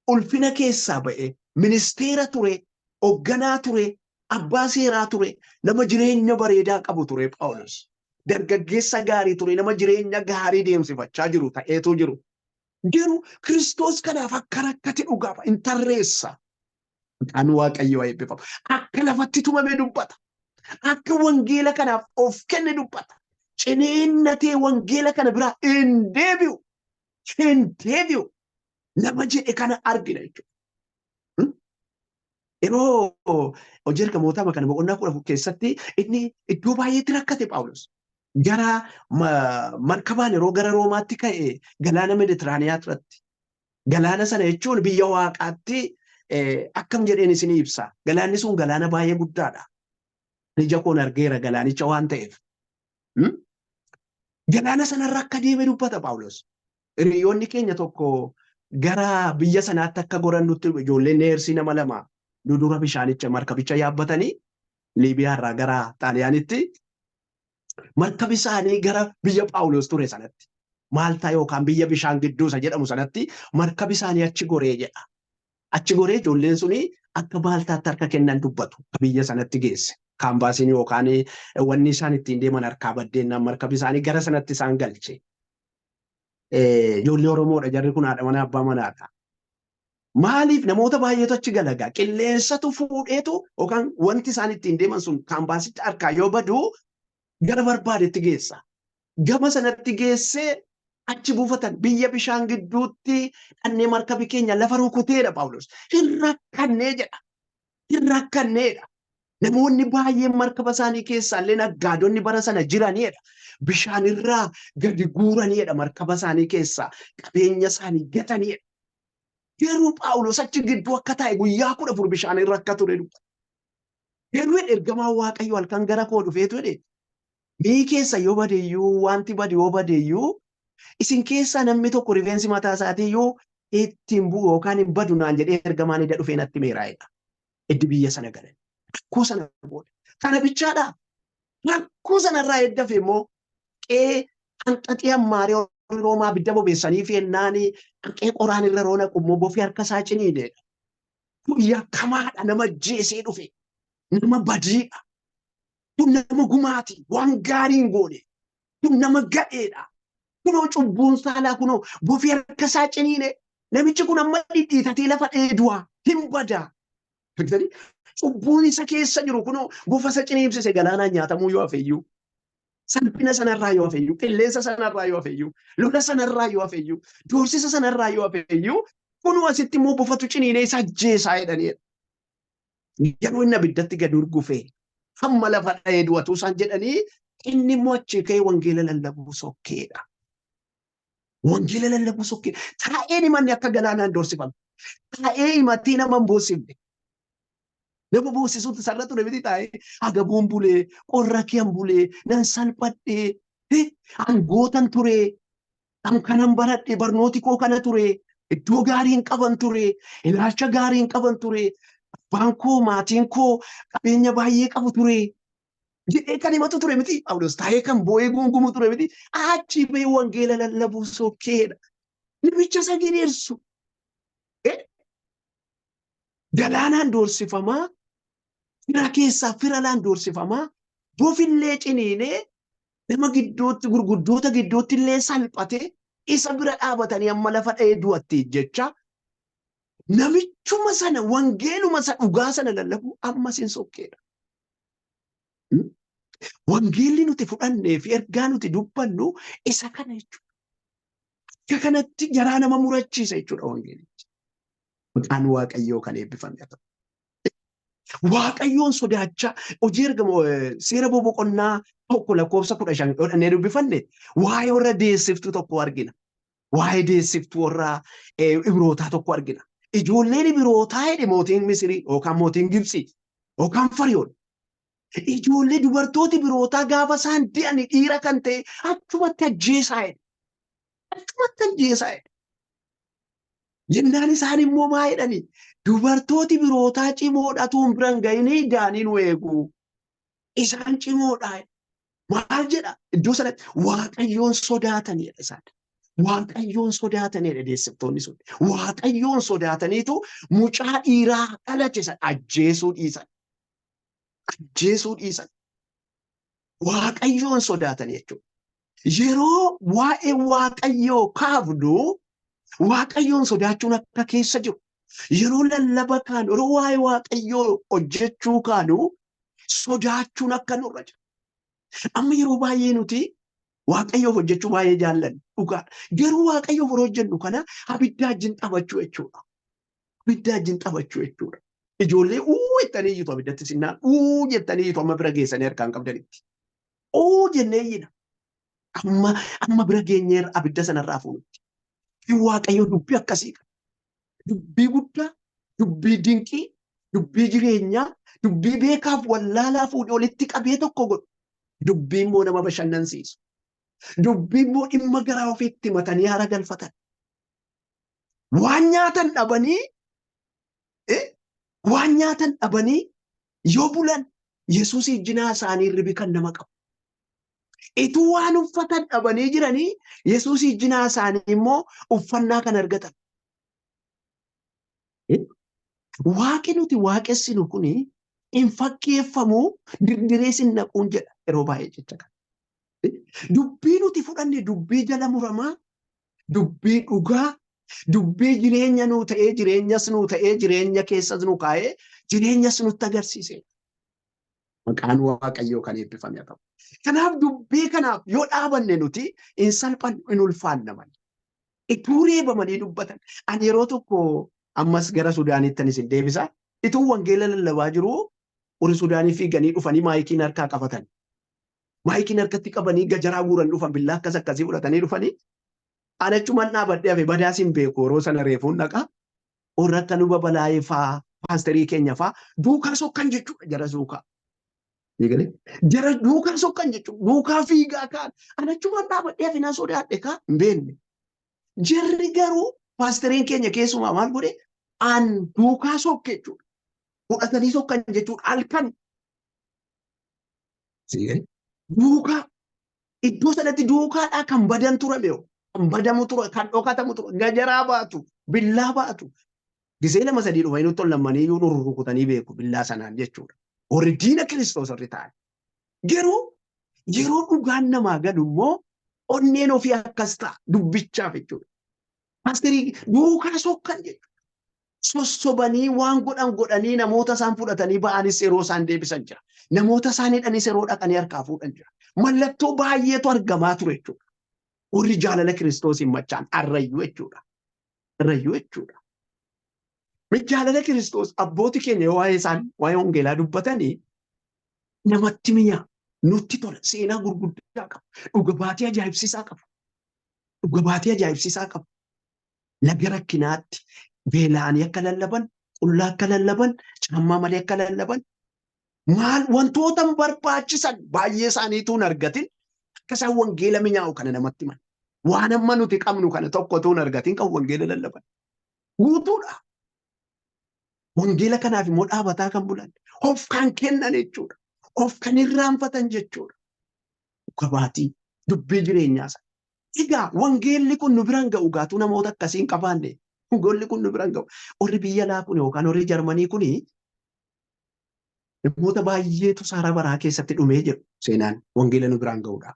ulfina keessaa ba'e, ministeera ture, hoogganaa ture, abbaa seeraa ture, nama jireenya bareedaa qabu ture Phaawulos. Dargaggeessa gaarii ture, nama jireenya gaarii deemsifachaa jiru ta'eetu jiru. Garuu Kiristoos kanaaf akka rakkate dhugaaf hin tarreessa. Kan Waaqayyo eebbifamu. Akka lafatti tumame dubbata. Akka wangeela kanaaf of kenne dubbata. Cineennatee wangeela kana biraa hin deebi'u. Hin deebi'u. Nama jedhe kana argina jechuudha. Yeroo hojii ergamootaa kana boqonnaa 14 keessatti inni iddoo baay'eetti rakkate Phaawulos. Gara markabaan yeroo gara Roomaatti ka'e galaana Meditiraaniyaa irratti. Galaana sana jechuun biyya Waaqaatti akkam jedheen isin ibsa. Galaanni sun galaana baay'ee guddaadha. Ija koon argeera galaanicha waan ta'eef. Galaana sanarra akka deeme dubbata Phaawulos. Hiriyoonni keenya tokko gara biyya sanaatti akka gorannutti ijoolleen neersii nama lama dudura bishaanicha markabicha yaabbatanii Liibiyaarraa gara Xaaliyaanitti markabi isaanii gara biyya Phaawulos ture sanatti. Maaltaa yookaan biyya bishaan gidduusa jedhamu sanatti markabi isaanii achi goree jedha. Achi goree ijoolleen suni akka Maaltaatti harka kennan dubbatu biyya sanatti geesse. Kaambaasiin yookaan wanni isaan ittiin deeman harkaa baddeennan markabi isaanii gara sanatti isaan galche. Ijoollee Oromoodha jarri kun haadha manaa abbaa manaadha. Maaliif namoota baay'eetu achi galagaa qilleensatu fuudheetu yookaan wanti isaan ittiin deeman sun kaambaasicha harkaa yoo badu gara barbaadetti geessa. Gama sanatti geessee achi buufatan biyya bishaan gidduutti dhannee markabi keenya lafa rukuteedha Phaawulos. Hin rakkannee jedha. Hin rakkanneedha. Namoonni baay'een markaba isaanii keessaallee naggaadonni bara sana jiranidha. Bishaan irraa gadi guuranidha markaba isaanii keessaa qabeenya isaanii gatanidha. Garuu Phaawulos achi gidduu akka taa'e guyyaa 14 bishaan irra akka ture dubbata. Garuu ergamaan Waaqayyo halkan gara koo dhufeetu jedhe mii keessa yoo badeeyyuu wanti bade yoo badeeyyuu isin keessaa namni tokko rifeensi mataa isaatii yoo ittiin bu'u yookaan hin badu naan jedhee ergamaan ida dhufee natti meeraa'edha. Iddi biyya sana galan. Rakkoo sana booda. Kana bichaadha. Rakkoo sanarraa eddafe immoo qee hanqaxii hammaaree Roomaa bidda bobeessanii fi ennaanii hanqee qoraan irra roona qummoo bofii harka isaa ciniidheedha. Guyyaa kamaadha nama jeesee dhufe. Nama badiidha. Kun nama gumaati. Waan gaarii hin goone. Kun nama gadheedha. Kunoo cubbuun saalaa kunoo bofii harka isaa ciniidhe. Namichi kun amma dhidhiitatee lafa dheedu'a. Hin badaa. Cubbuun isa keessa jiru kunoo bofa isa ciniibsise galaanaan nyaatamuu yoo hafeyyuu. Salphina sanarraa yoo hafeyyuu, qilleensa sanarraa yoo hafeyyuu, lola sanarraa yoo hafeyyuu, doorsisa sanarraa yoo hafeyyuu, kunoo asitti immoo bofatu ciniinee isa ajjeesaa jedhanidha. Yeroo inni abiddatti gad urgufee hamma lafa dha'ee du'atu isaan jedhanii inni immoo achii ka'ee wangeela lallabuu sokkeedha. Wangeela lallabuu sokkeedha. Taa'ee himanni akka galaanaan doorsifame. Taa'ee himatii nama hin boosifne. Nama boosisuutu sarara ture miti taa'ee agabuun bulee qorra kiyyan bulee nan salphadhee angootan turee kanan baradhe barnooti koo kana turee iddoo gaariin qaban turee ilaalcha gaariin qaban turee abbaan koo maatiin koo qabeenya baay'ee qabu turee jedhee kan himatu ture miti Phaawulos taa'ee kan boo'ee guungumu ture miti achi ba'ee wangeela lallabuu sokkeedha. Namicha isa gideessu galaanaan doorsifamaa fira keessaa firalaan doorsifamaa bofillee ciniinee nama gidduutti gurguddoota gidduutti illee salphate isa bira dhaabatanii amma lafa dha'ee du'atti jecha namichuma sana wangeeluma isa dhugaa sana lallabu ammas hin sokkeedha. Wangeelli nuti fudhannee fi ergaa nuti dubbannu isa kana jechuudha. Akka kanatti garaa nama murachiisa jechuudha wangeelichi. Maqaan Waaqayyoo kan eebbifame haa ta'u. Waaqayyoon sodaachaa hojii ergama seera boqonnaa tokko lakkoofsa 15 dhodhannee dubbifanne waa'ee warra deessiftuu tokko argina. Waa'ee deessiftuu warra Ibrootaa tokko argina. Ijoolleen Ibrootaa jedhe mootiin Misirii yookaan mootiin Gibsii yookaan Fariyoon. Ijoollee dubartooti Ibrootaa gaafa isaan de'anii dhiira kan ta'e achumatti ajjeesaa jedhe. Achumatti ajjeesaa jedhe. Jennaan isaan immoo maa jedhani? Dubartooti Ibrootaa cimoodhatuun biran ga'inii daanii nu eegu. Isaan cimoodha. Maal jedha? Iddoo sanatti Waaqayyoon sodaatanidha isaan. Waaqayyoon sodaatanidha deessiftoonni sun. Waaqayyoon sodaataniitu mucaa dhiiraa dhalachisan ajjeesuu dhiisan. Ajjeesuu dhiisan. Waaqayyoon sodaatan jechuudha. Yeroo waa'ee Waaqayyoo kaafnu Waaqayyoon sodaachuun akka keessa jiru. Yeroo lallaba kaanu yeroo waa'ee Waaqayyoo hojjechuu kaanu sodaachuun akka nurra jira. Amma yeroo baay'ee nuti Waaqayyoof hojjechuu baay'ee jaallanna dhugaa. Garuu Waaqayyoof yeroo hojjennu kana abidda wajjin taphachuu jechuudha. Abidda wajjin taphachuu jechuudha. Ijoollee jettanii iyyitu abiddatti sinnaan jettanii iyyitu amma bira geessanii harkaan qabdanitti. Jennee iyyina. Amma bira geenyeerra abidda sanarraa fuunutti. Waaqayyo dubbii akkasii qaba. Dubbii guddaa, dubbii dinqii, dubbii jireenyaa, dubbii beekaaf wallaalaa fuudhee walitti qabee tokko godhu. Dubbii immoo nama bashannansiisu. Dubbii immoo dhimma garaa ofiitti himatanii haara galfatan. Waan nyaatan dhabanii yoo bulan Yesuus ijjinaa isaanii ribi kan nama qabu. Ituu waan uffatan dhabanii jiranii Yesuus ijjinaa isaanii immoo uffannaa kan argatan. Waaqi nuti waaqessinu kuni hin fakkeeffamu dirdiree sin naquun jedha yeroo baay'ee jecha kana. Dubbii nuti fudhanne dubbii jala muramaa, dubbii dhugaa, dubbii jireenya nuu ta'ee jireenyas nuu ta'ee jireenya keessas nu kaa'ee jireenyas nutti agarsiise. Maqaan Waaqayyoo kan eebbifame haa ta'u. Kanaaf dubbii kanaaf yoo dhaabanne nuti hin salphannu hin ulfaannaman. Ituu reebamanii dubbatan. Ani yeroo tokko ammas gara Sudaanitti isin deebisa. Ituu wangeela lallabaa jiru warri Sudaanii fiiganii dhufanii maayikiin harkaa qabatan. Maayikiin harkatti qabanii gajaraa guuran dhufan billaa akkas akkasii fudhatanii dhufanii. Ani achumaan dhaabadhee hafe badaas hin beeku yeroo sana reefuun dhaqa. Warra akka nu babalaa'ee fa'aa paasterii keenya fa'aa duukaa sokkan jechuudha jara duukaa. Jara duukaa sokkan jechuudha. Duukaa fiigaa kaan. Ani achumaan dhaabadhee hafe na sodaadhe kaa hin beekne. Jarri garuu paasteriin keenya keessumaa maal godhe an duukaa sokke jechuudha. Fudhatanii sokkan jechuudha halkan. Duukaa iddoo sanatti duukaadhaa kan badan turame kan badamu ture kan dhokatamu ture gajaraa baatu billaa baatu. Gisee lama sadii dhufanii nutti lamanii iyyuu nurru rukutanii beeku billaa sanaan jechuudha. Warri diina Kiristoos irri ta'an. Garuu yeroo dhugaan namaa galu immoo onneen ofii akkas ta'a dubbichaaf jechuudha. Paasterii duukaa sokkan jechuudha. Sossobanii waan godhanii namoota isaan fudhatanii ba'anis yeroo isaan deebisan jira. Namoota isaan hidhanis yeroo dhaqanii harkaa fuudhan jira. Mallattoo baay'eetu argamaa ture jechuudha. Warri jaalala Kiristoosiin machaan arrayyuu jechuudha. Arrayyuu jechuudha. Jaalala Kiristoos abbootii keenya waa'ee isaan waa'ee wangeelaa dubbatanii namatti mi'a nutti tola seenaa gurguddaa qabu. Dhuga baatii ajaa'ibsiisaa qabu. Dhuga baatii ajaa'ibsiisaa qabu. Laga rakkinaatti beela'anii akka lallaban, qullaa akka lallaban, caammaa malee akka lallaban, maal wantoota barbaachisan baay'ee isaaniituu hin argatin akka isaan wangeela mi'aawu kana namatti himan. Waan amma nuti qabnu kana tokkotuu hin argatin kan wangeela lallaban. Guutuudha. Wangeela kanaaf immoo dhaabataa kan bulan. Of kan kennan jechuudha. Of kan irraanfatan jechuudha. Dhuga baatii dubbii jireenyaas. Egaa wangeelli kun nu biraan ga'u gaatuu namoota akkasiin qabaanne. Wangeelli kun nu biraan ga'u. Warri biyya alaa kun yookaan warri Jarmanii kun namoota baay'eetu saara baraa keessatti dhumee jiru seenaan wangeela nu biraan ga'uudha.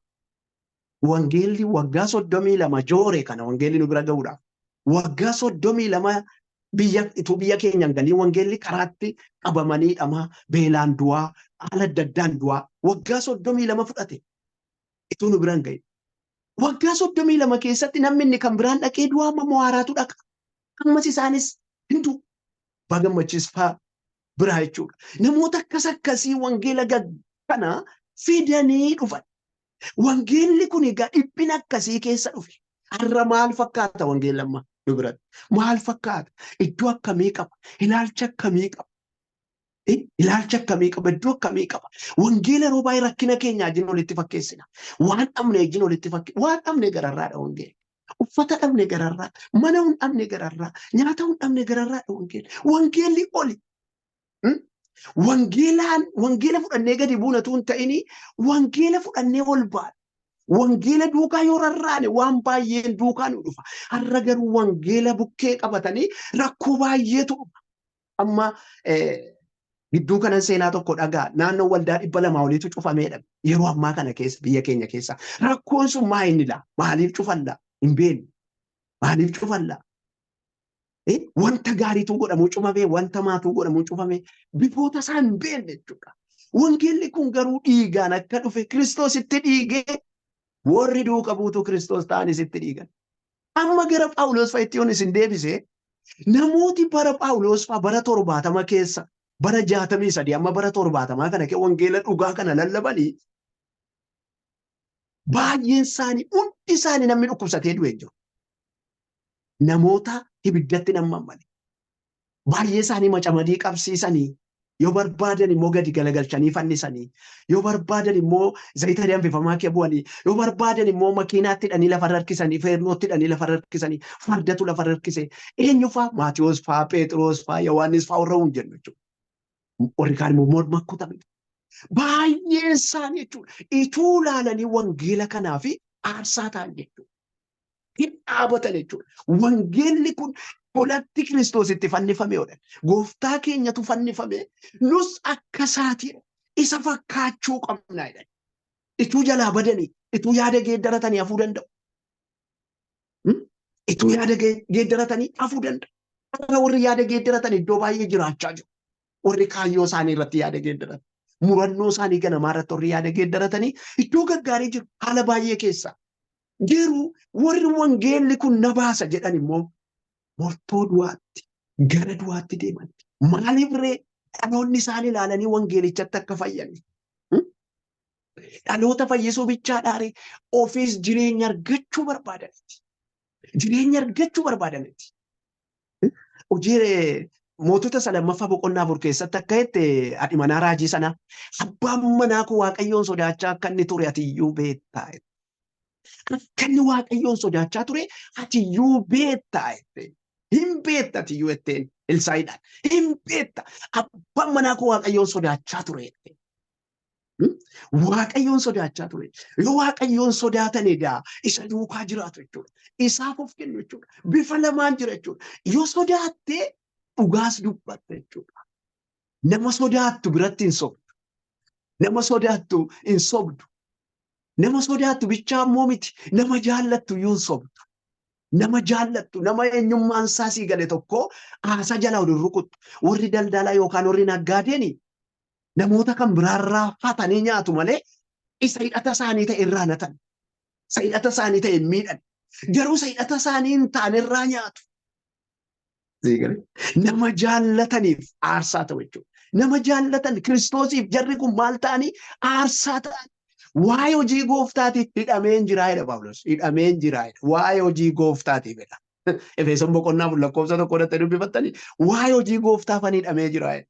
Wangeelli waggaa 32 joore kana wangeelli nu bira ga'uudha. Waggaa 32 biyya keenyaan galii wangeelli karaatti qabamanii dhamaa beelaan du'aa haala adda addaan du'aa waggaa 32 fudhate ituu nu biraan ga'e. Waggaa 32 keessatti namni inni kan biraan dhaqee du'aa ammoo haaraatu dhaqa. Ammas isaanis hindu bagammachiisfaa biraa jechuudha. Namoota akkasii wangeela kana fidanii dhufan. Wangeelli kun egaa dhiphina akkasii keessa dhufe. Har'a maal fakkaata wangeelli amma nu biratti? Maal fakkaata? Iddoo akkamii qaba? Ilaalcha akkamii qaba? Ilaalcha akkamii qaba? Iddoo akkamii qaba? Wangeela yeroo baay'ee rakkina keenya wajjin walitti fakkeessina. Waan dhabne wajjin walitti fakkeessina. Waan dhabne gararraadha wangeelli. Uffata dhabne gararraa, mana hin dhabne gararraa, nyaata hin dhabne gararraadha wangeelli. Wangeelli oli. Wangeela fudhannee gadi buunatu hin ta'ini, wangeela fudhannee ol baana. Wangeela duukaa yoo rarraane waan baay'een duukaa nu dhufa. Har'a garuu wangeela bukkee qabatanii rakkoo baay'eetu dhufa. Amma gidduu kanan seenaa tokko dhagaa naannoo waldaa 200 oliitu cufameedha. Yeroo ammaa kana keessa biyya keenya keessa rakkoon sun maa inni laa? Maaliif cufallaa? Hin beeknu. Maaliif cufallaa? Wanta gaariitu godhamu cufamee, wanta maatuu godhamu cufamee, bifoota isaa hin beekne jechuudha. Wangeelli kun garuu dhiigaan akka dhufe Kiristoositti dhiigee warri duuka buutuu Kiristoos ta'anis itti dhiigan. Amma gara Phaawulos fa'itti yoon isin deebise, namooti bara Phaawulos fa'a bara 70 keessa, bara 63 amma bara 70 kana keessa wangeela dhugaa kana lallabanii baay'een isaanii hundi isaanii namni dhukkubsatee du'e jiru. Namoota ibiddatti nammamanii baay'ee isaanii macamadii qabsiisanii yoo barbaadan immoo gadi galagalchanii fannisanii yoo barbaadan immoo zayita danfifamaa kee bu'anii yoo barbaadan immoo makiinaatti hidhanii lafa harkisanii feernootti hidhanii lafa harkisanii fardatu lafa harkise eenyu faa Maatiyos faa Phexros faa Yohaannis faa warra hin jennu jechuudha. Warri kaan immoo morma kutame baay'een isaanii jechuudha. Ituu ilaalanii wangeela kanaa fi aarsaa ta'an jechuudha. Hin dhaabatan jechuudha. Wangeelli kun holatti Kiristoositti fannifame odhan. Gooftaa keenyatu fannifame nus akka isaatiidha. Isa fakkaachuu qabnaa jedhan. Ituu jalaa badanii, ituu yaada geeddaratanii hafuu danda'u. Ituu yaada geeddaratanii hafuu danda'u. Akka warri yaada geeddaratan iddoo baay'ee jiraachaa jiru. Warri kaayyoo isaanii irratti yaada geeddaratan. Murannoo isaanii ganamaa irratti warri yaada geeddaratanii iddoo gaggaarii jiru. Haala baay'ee keessa. Garuu warri wangeelli kun na baasa jedhan immoo murtoo du'aatti gara du'aatti deeman. Maaliif ree dhaloonni isaan ilaalanii wangeelichatti akka fayyaniif? Dhaloota fayyisuu bichaadhaare ofiis jireenya argachuu barbaadaniiti. Jireenya argachuu barbaadaniiti. Hojii mootota 2 keessatti akka jette haadhi manaa raajii sana abbaan manaa koo Waaqayyoon sodaachaa akka inni ture ati iyyuu beektaa. Akka inni Waaqayyoon sodaachaa ture ati iyyuu beektaa jette. Hin beekta ati iyyuu jetteen Elsaa'iidhaan. Hin beekta abbaan manaa koo Waaqayyoon sodaachaa ture jette. Waaqayyoon sodaachaa ture. Yoo Waaqayyoon sodaatan egaa isa duukaa jiraatu jechuudha. Isaaf of kennu jechuudha. Bifa lamaan jira jechuudha. Yoo sodaattee dhugaas dubbatta jechuudha. Nama sodaattu biratti hin sobdu. Nama sodaattu hin sobdu. Nama sodaattu bichaa ammoo miti. Nama jaallattu iyyuu hin sobdu. Nama jaallattu, nama eenyummaan isaa sii gale tokko haasa jalaa ol hin rukuttu. Warri daldalaa yookaan warri naggaadeen namoota kan biraarraa hatanii nyaatu malee isa hidhata isaanii ta'e irraa natan. Isa hidhata isaanii ta'e hin miidhan. Garuu isa hidhata isaanii hin taane irraa nyaatu. Nama jaallataniif aarsaa ta'u jechuudha. Nama jaallatan Kiristoosiif jarri kun maal ta'anii aarsaa ta'an. Waa'ee hojii gooftaatiif hidhameen jiraa jedha Phaawulos. Hidhameen jiraa jedha. Waa'ee hojii gooftaatiif jedha. Efesoon boqonnaa lakkoofsa tokko irratti dubbifattanii waa'ee hojii gooftaaf ani hidhamee jiraa jedha.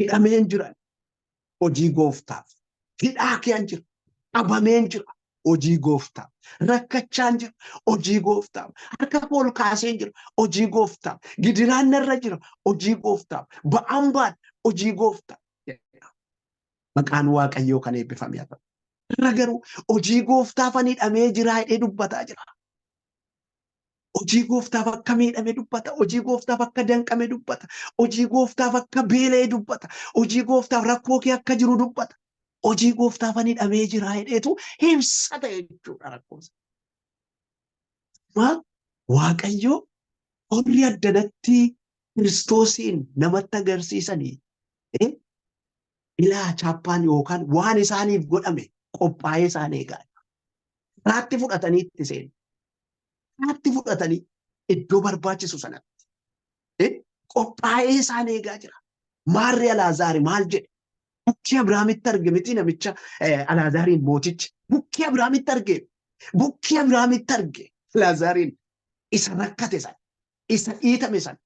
Hidhameen jira. Hojii gooftaaf. Hidhaa keeyyan jira. Qabameen jira. Hojii gooftaaf. Rakkachaan jira. Hojii gooftaaf. Harka koo ol kaaseen jira. Hojii gooftaaf. Gidiraan narra jira. Hojii gooftaaf. Ba'aan baadha. Hojii gooftaaf. Maqaan Waaqayyoo kan eebbifame haa ta'u. Irra garuu hojii gooftaaf ani hidhamee jiraa jedhee dubbataa jira. Hojii gooftaaf akka miidhame dubbata. Hojii gooftaaf akka danqame dubbata. Hojii gooftaaf akka beela'e dubbata. Hojii gooftaaf rakkoo kee akka jiru dubbata. Hojii gooftaaf ani hidhamee jiraa jedheetu ibsa ta'e jechuudha rakkoonsa. Waaqayyo warri addanatti Kiristoosiin namatti agarsiisanii ilaa chaappaan yookaan waan isaaniif godhame qophaa'ee isaan eegaa. Karaatti fudhatanii itti seenu. Karaatti fudhatanii iddoo barbaachisu sanatti qophaa'ee isaan eegaa jira. Maarri Alaazaari maal jedhe? Bukkee Abrahaamitti arge miti namicha Alaazaariin mootichi. Bukkee Abrahaamitti arge. Bukkee Abrahaamitti arge. Alaazaariin isa rakkate sana. Isa dhiitame sana.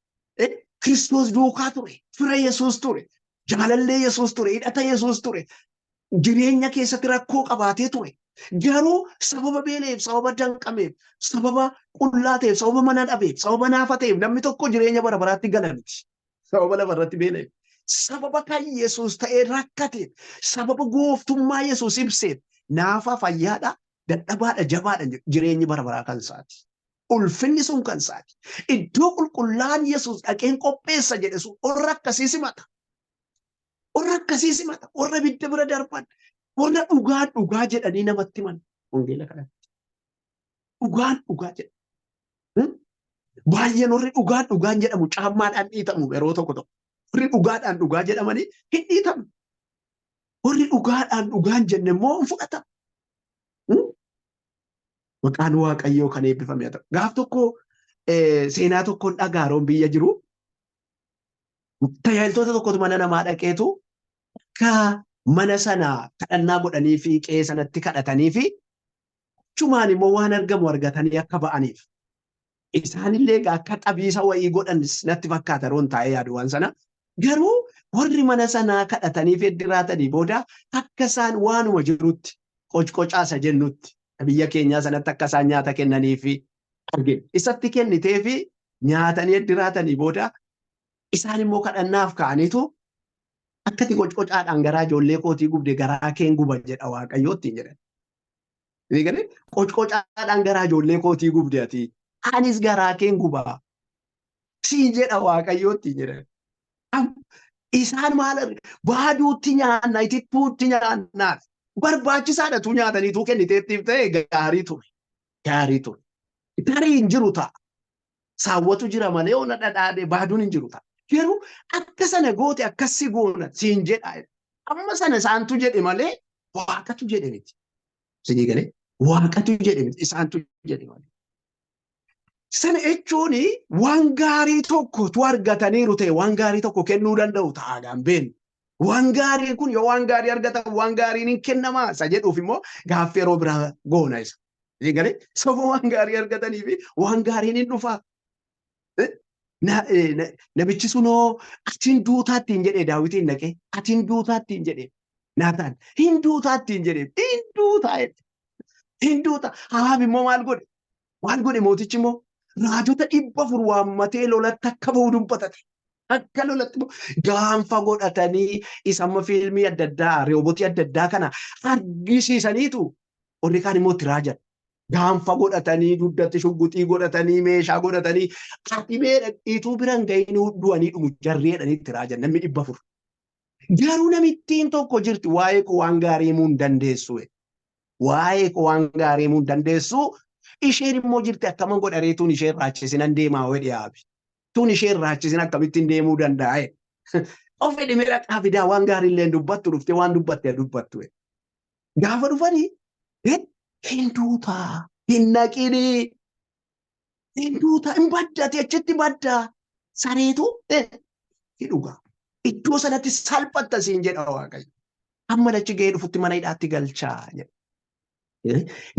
Kiristoos duukaa ture. Fira Yesuus ture. Jaalallee Yesuus ture. Hidhata Yesuus ture. Jireenya keessatti rakkoo qabaatee ture. Garuu sababa beeleef, sababa danqameef, sababa qullaa ta'eef, sababa mana dhabeef, sababa naafa ta'eef namni tokko jireenya bara baraatti gala miti. Sababa lafarratti beeleef. Sababa kan Yesuus ta'ee rakkateef, sababa gooftummaa Yesuus ibseef, naafa fayyaadha, dadhabaadha, jabaadha jireenyi bara baraa kan isaati. Ulfinni sun kan isaati. Iddoo qulqullaan Yesuus dhaqeen qopheessa jedhe sun warra akkasii simata. Warra akkasii simata. Warra ibidda bira darban. Warra dhugaa jedhanii namatti himan. Wangeela kanatti. Dhugaa jedha. Baay'een warri dhugaan jedhamu caammaadhaan dhiitamu yeroo tokko tokko. Warri dhugaadhaan dhugaa jedhamanii hin dhiitamu. Warri dhugaan jenne immoo hin fudhatamu. Maqaan Waaqayyoo kan eebbifame haa ta'u. Gaaf tokko seenaa tokkoon dhagaaroon biyya jiru. Tajaajiltoota tokkotu mana namaa dhaqeetu akka mana sana kadhannaa godhanii fi qe'ee sanatti kadhatanii fi achumaan immoo waan argamu argatanii akka ba'aniif. Isaanillee akka xabiisa wayii godhan natti fakkaata roon taa'ee yaadu waan sana. Garuu warri mana sanaa kadhatanii fi eddiraatanii booda akka isaan waanuma jirutti qocqocaasa jennutti biyya keenyaa sanatti akka isaan nyaata kennanii fi argina. Isatti kennitee fi nyaatanii eddiraatanii booda isaan immoo kadhannaaf ka'aniitu akkati qocqocaadhaan garaa ijoollee kootii gubde garaa keen guba jedha Waaqayyootti jedhan. Qocqocaadhaan garaa ijoollee kootii gubde ati anis garaa keen gubaa si jedha Waaqayyootti jedhan. Isaan maal baaduutti nyaanna itittuutti nyaannaa barbaachisaadha tu nyaataniitu kenniteettiif ta'e gaarii ture. Gaarii ture. Tarii hin jiru ta'a. Saawwatu jira malee ona dhadhaadhe baaduun hin jiru ta'a. Garuu akka sana goote akkasii goona siin jedha. Amma sana isaantu jedhe malee Waaqatu jedhe miti. Sinii galee Waaqatu jedhe miti isaantu jedhe malee. Sana jechuun waan gaarii tokko tu argataniiru ta'e waan gaarii tokko kennuu danda'u ta'aadhaan beenu. Waan gaarii kun yoo waan gaarii argatan waan gaariin hin kennamaa isa jedhuuf immoo gaaffii yeroo biraa goona isa. Sinii galee sababa waan gaarii argatanii fi waan gaariin hin dhufaa. Namichi sunoo atiin duutaatti hin jedhee Daawitiin dhaqee atiin duutaatti hin jedhee Naataan hin duutaatti hin jedhee hin duutaa hin duutaa Ahaab immoo maal godhe mootichi immoo raajota 400 waammatee lolatti akka ba'u dubbatate akka lolatti gaanfa godhatanii isa amma fiilmii adda addaa reewobotii adda addaa kana argisiisaniitu warri kaan immoo itti raajan. Gaanfa godhatanii dugdatti shugguxii godhatanii meeshaa godhatanii qaximee dhaqxiituu biran ga'inuu du'anii dhumu jarreedhanii itti raajan namni 400. Garuu namittiin tokko jirti waa'ee koo waan gaarii himuu hin dandeessu. Waa'ee koo waan gaarii himuu hin dandeessu. Isheen immoo jirti akkaman godhareetuun isheen raachisinan deemaa wayi dhiyaabi. Tuun isheen raachisin akkamittiin deemuu danda'a. Of edhimee dhaqaa fidaa waan gaarii illee dubbattu dhuftee waan dubbatte dubbattu. Gaafa dhufanii hin duutaa hin naqini Hinduuta hin baddate achitti baddaa sareetu hidhuga. Iddoo sanatti salphatta siin jedha Waaqayyo. Hamma achi ga'ee dhufutti mana hidhaatti galchaa jedha.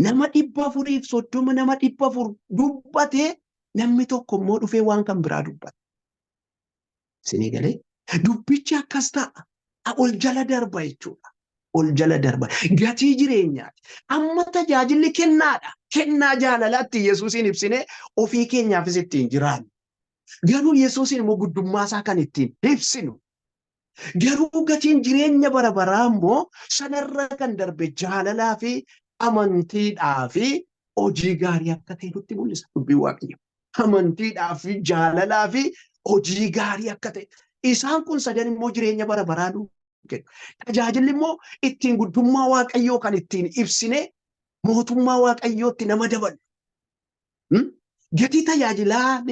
Nama 430 nama 400 dubbatee namni tokko immoo dhufee waan kan biraa dubbata. Isinii galee dubbichi akkas ta'a. Ol jala darba jechuudha. Ol jala darba. Gatii jireenyaati. Amma tajaajilli kennaadha. Kennaa jaalalaatti Yesuusin ibsine ofii keenyaafis ittiin jiraannu. Garuu Yesuusin immoo guddummaa isaa kan ittiin ibsinu. Garuu gatiin jireenya bara baraa immoo sanarra kan darbe jaalalaa fi amantiidhaa fi hojii gaarii akka ta'e nutti mul'isa dubbii Waaqayyo. Amantiidhaa fi jaalalaa fi hojii gaarii akka ta'e. Isaan kun sadan immoo jireenya bara baraa nu kennu. Tajaajilli immoo ittiin guddummaa Waaqayyoo kan ittiin ibsine mootummaa Waaqayyootti nama dabalu. Gatii tajaajilaan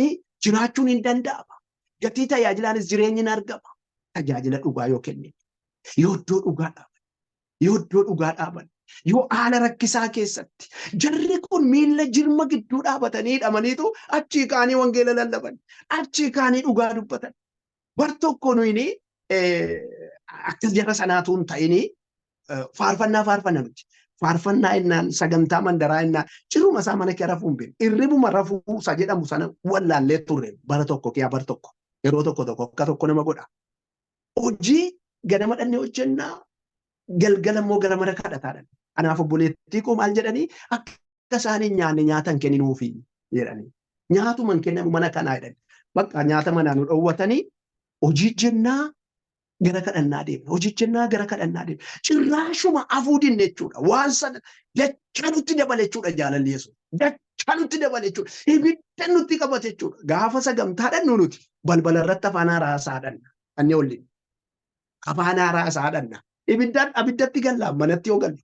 jiraachuun hin danda'ama. Gatii tajaajilaanis jireenyi hin argama. Tajaajila dhugaa yoo kennine. Yoo iddoo dhugaa dhaaban. Yoo iddoo dhugaa dhaaban. Yoo haala rakkisaa keessatti. Jarri kun miilla jirma gidduu dhaabatanii hidhamaniitu achii kaanii wangeela lallaban. Achii kaanii dhugaa dubbatan. Bar tokko nuyini akkas jara sanaatu hin ta'ini faarfannaa faarfanna nuti. Faarfannaa innaan sagantaa mandaraa innaan ciruma isaa mana kee rafuu hin beeku. Irribuma rafuu isa jedhamu sana wallaallee turre bara tokko kiyyaa bara tokko. Yeroo tokko akka tokko nama godha. Hojii ganama dhannee hojjennaa galgala immoo gara mana kadhataadhaan. Kanaaf obboleettii koo maal jedhanii akka isaanii nyaanne nyaatan kenninuufi jedhanii. Nyaatuman kennamu mana kanaa jedhani. Bakka nyaata manaa nu dhoowwatanii hojii jennaa gara kadhannaa deemna. Hojii jennaa gara kadhannaa deemna. Cirraashuma afuu dinne jechuudha. Waan sana dachaa nutti dabale jechuudha jaalalli Yesuus. Dachaa nutti dabale jechuudha. Ibidda nutti qabate jechuudha. Gaafa sagantaadhaan nuti balbala irratti afaan haaraasaadhaan. Annee olli. Afaan haaraasaadhaan. Ibiddatti gallaa manatti yoo galle.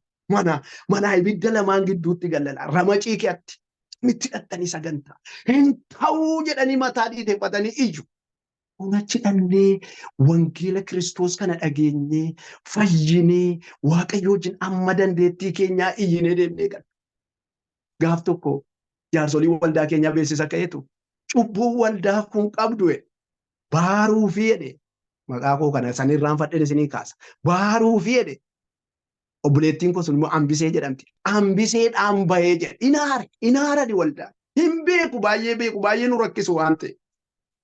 Mana ibidda lamaan gidduutti gallala. Ramacii keetti. Mitti hidhattanii sagantaa. Hin ta'uu jedhanii mataa dhiiteeffatanii iyyu. Kunachi dhannee wangeela Kiristoos kana dhageenyee fayyinee Waaqayyo wajjin amma dandeettii keenyaa iyyinee deemnee gala. Gaaf tokko jaarsolii waldaa keenyaa beeksisa ka'eetu cubbuu waldaa kun qabdu baaruu fi jedhe maqaa koo kana sanirraan fadheen isinii kaasa. Baaruu fi jedhe obboleettiin kun sun immoo hambisee jedhamti. Hambiseedhaan bahee jedhe inaarani waldaa. Hin beeku baay'ee nu rakkisu waan ta'e.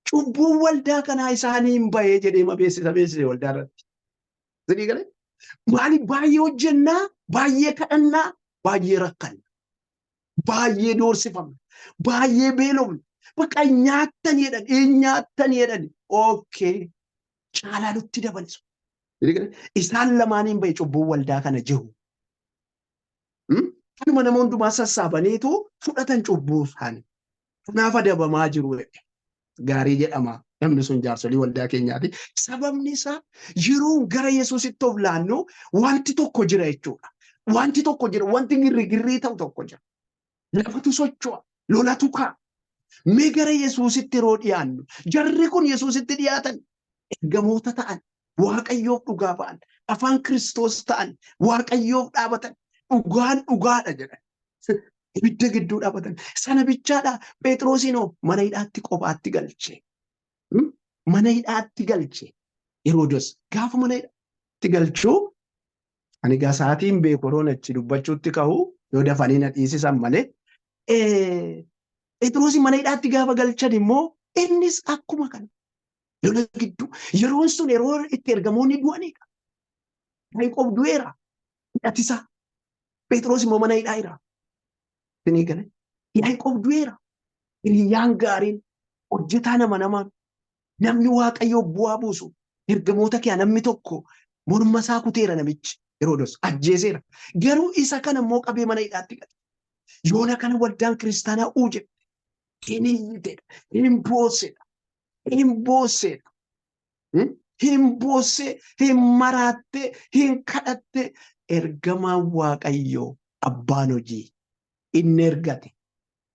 Cubbuun waldaa kanaa isaanii hin bahee jedhee beeksise waldaa irratti. Isinii galee maaliif baay'ee hojjennaa, baay'ee kadhannaa, baay'ee rakkanna, baay'ee doorsifamna, baay'ee beelofna. Bakka nyaattan jedhan ookee caalaa nutti dabalisu. Isaan lamaaniin bahee cubbuun waldaa kana jiru. Kanuma nama hundumaa sassaabaniitu fudhatan cubbuu isaanii. Kanaaf adabamaa jiru. Gaarii jedhama namni sun jaarsolii waldaa keenyaati. Sababni isaa yeroo gara Yesuusitti of laannu wanti tokko jira jechuudha. Wanti tokko jira, wanti girrii ta'u tokko jira. Lafatu socho'a, lolatu ka'a. Mee gara Yesuusitti yeroo dhiyaannu jarri kun Yesuusitti dhiyaatan ergamoota ta'an, Waaqayyoof dhugaa ba'an, afaan Kiristoos ta'an, Waaqayyoof dhaabatan, dhugaan dhugaadha jedhan. Ibidda gidduu dhaabatan. Sana bichaadha Phexrosinoo mana hidhaatti kophaatti galche. Mana hidhaatti galche. Heroodis gaafa mana hidhaatti galchuu ani gaa sa'aatiin beeku roon achi dubbachuutti ka'u yoo dafanii na dhiisisan malee Phexrosin mana hidhaatti gaafa galchan immoo innis akkuma kana lola gidduu yeroon sun yeroo itti ergamoonni du'anidha. Yaaqoob du'eera. Hidhatisaa. Phexros immoo mana hidhaa jira. Isinii galee Yaaqoob du'eera. Hiriyyaan gaariin hojjetaa namaan namni Waaqayyoo bu'aa buusu ergamoota kee namni tokko morma isaa kuteera namichi Heroodis ajjeeseera. Garuu isa kana immoo qabee mana hidhaatti gala. Yoona kana waldaan kiristaanaa uuje hin hiyyiteedha, hin boosseedha, hin boosseedha, hin boossee, hin maraattee, hin kadhattee ergamaan Waaqayyoo abbaan hojii inni ergate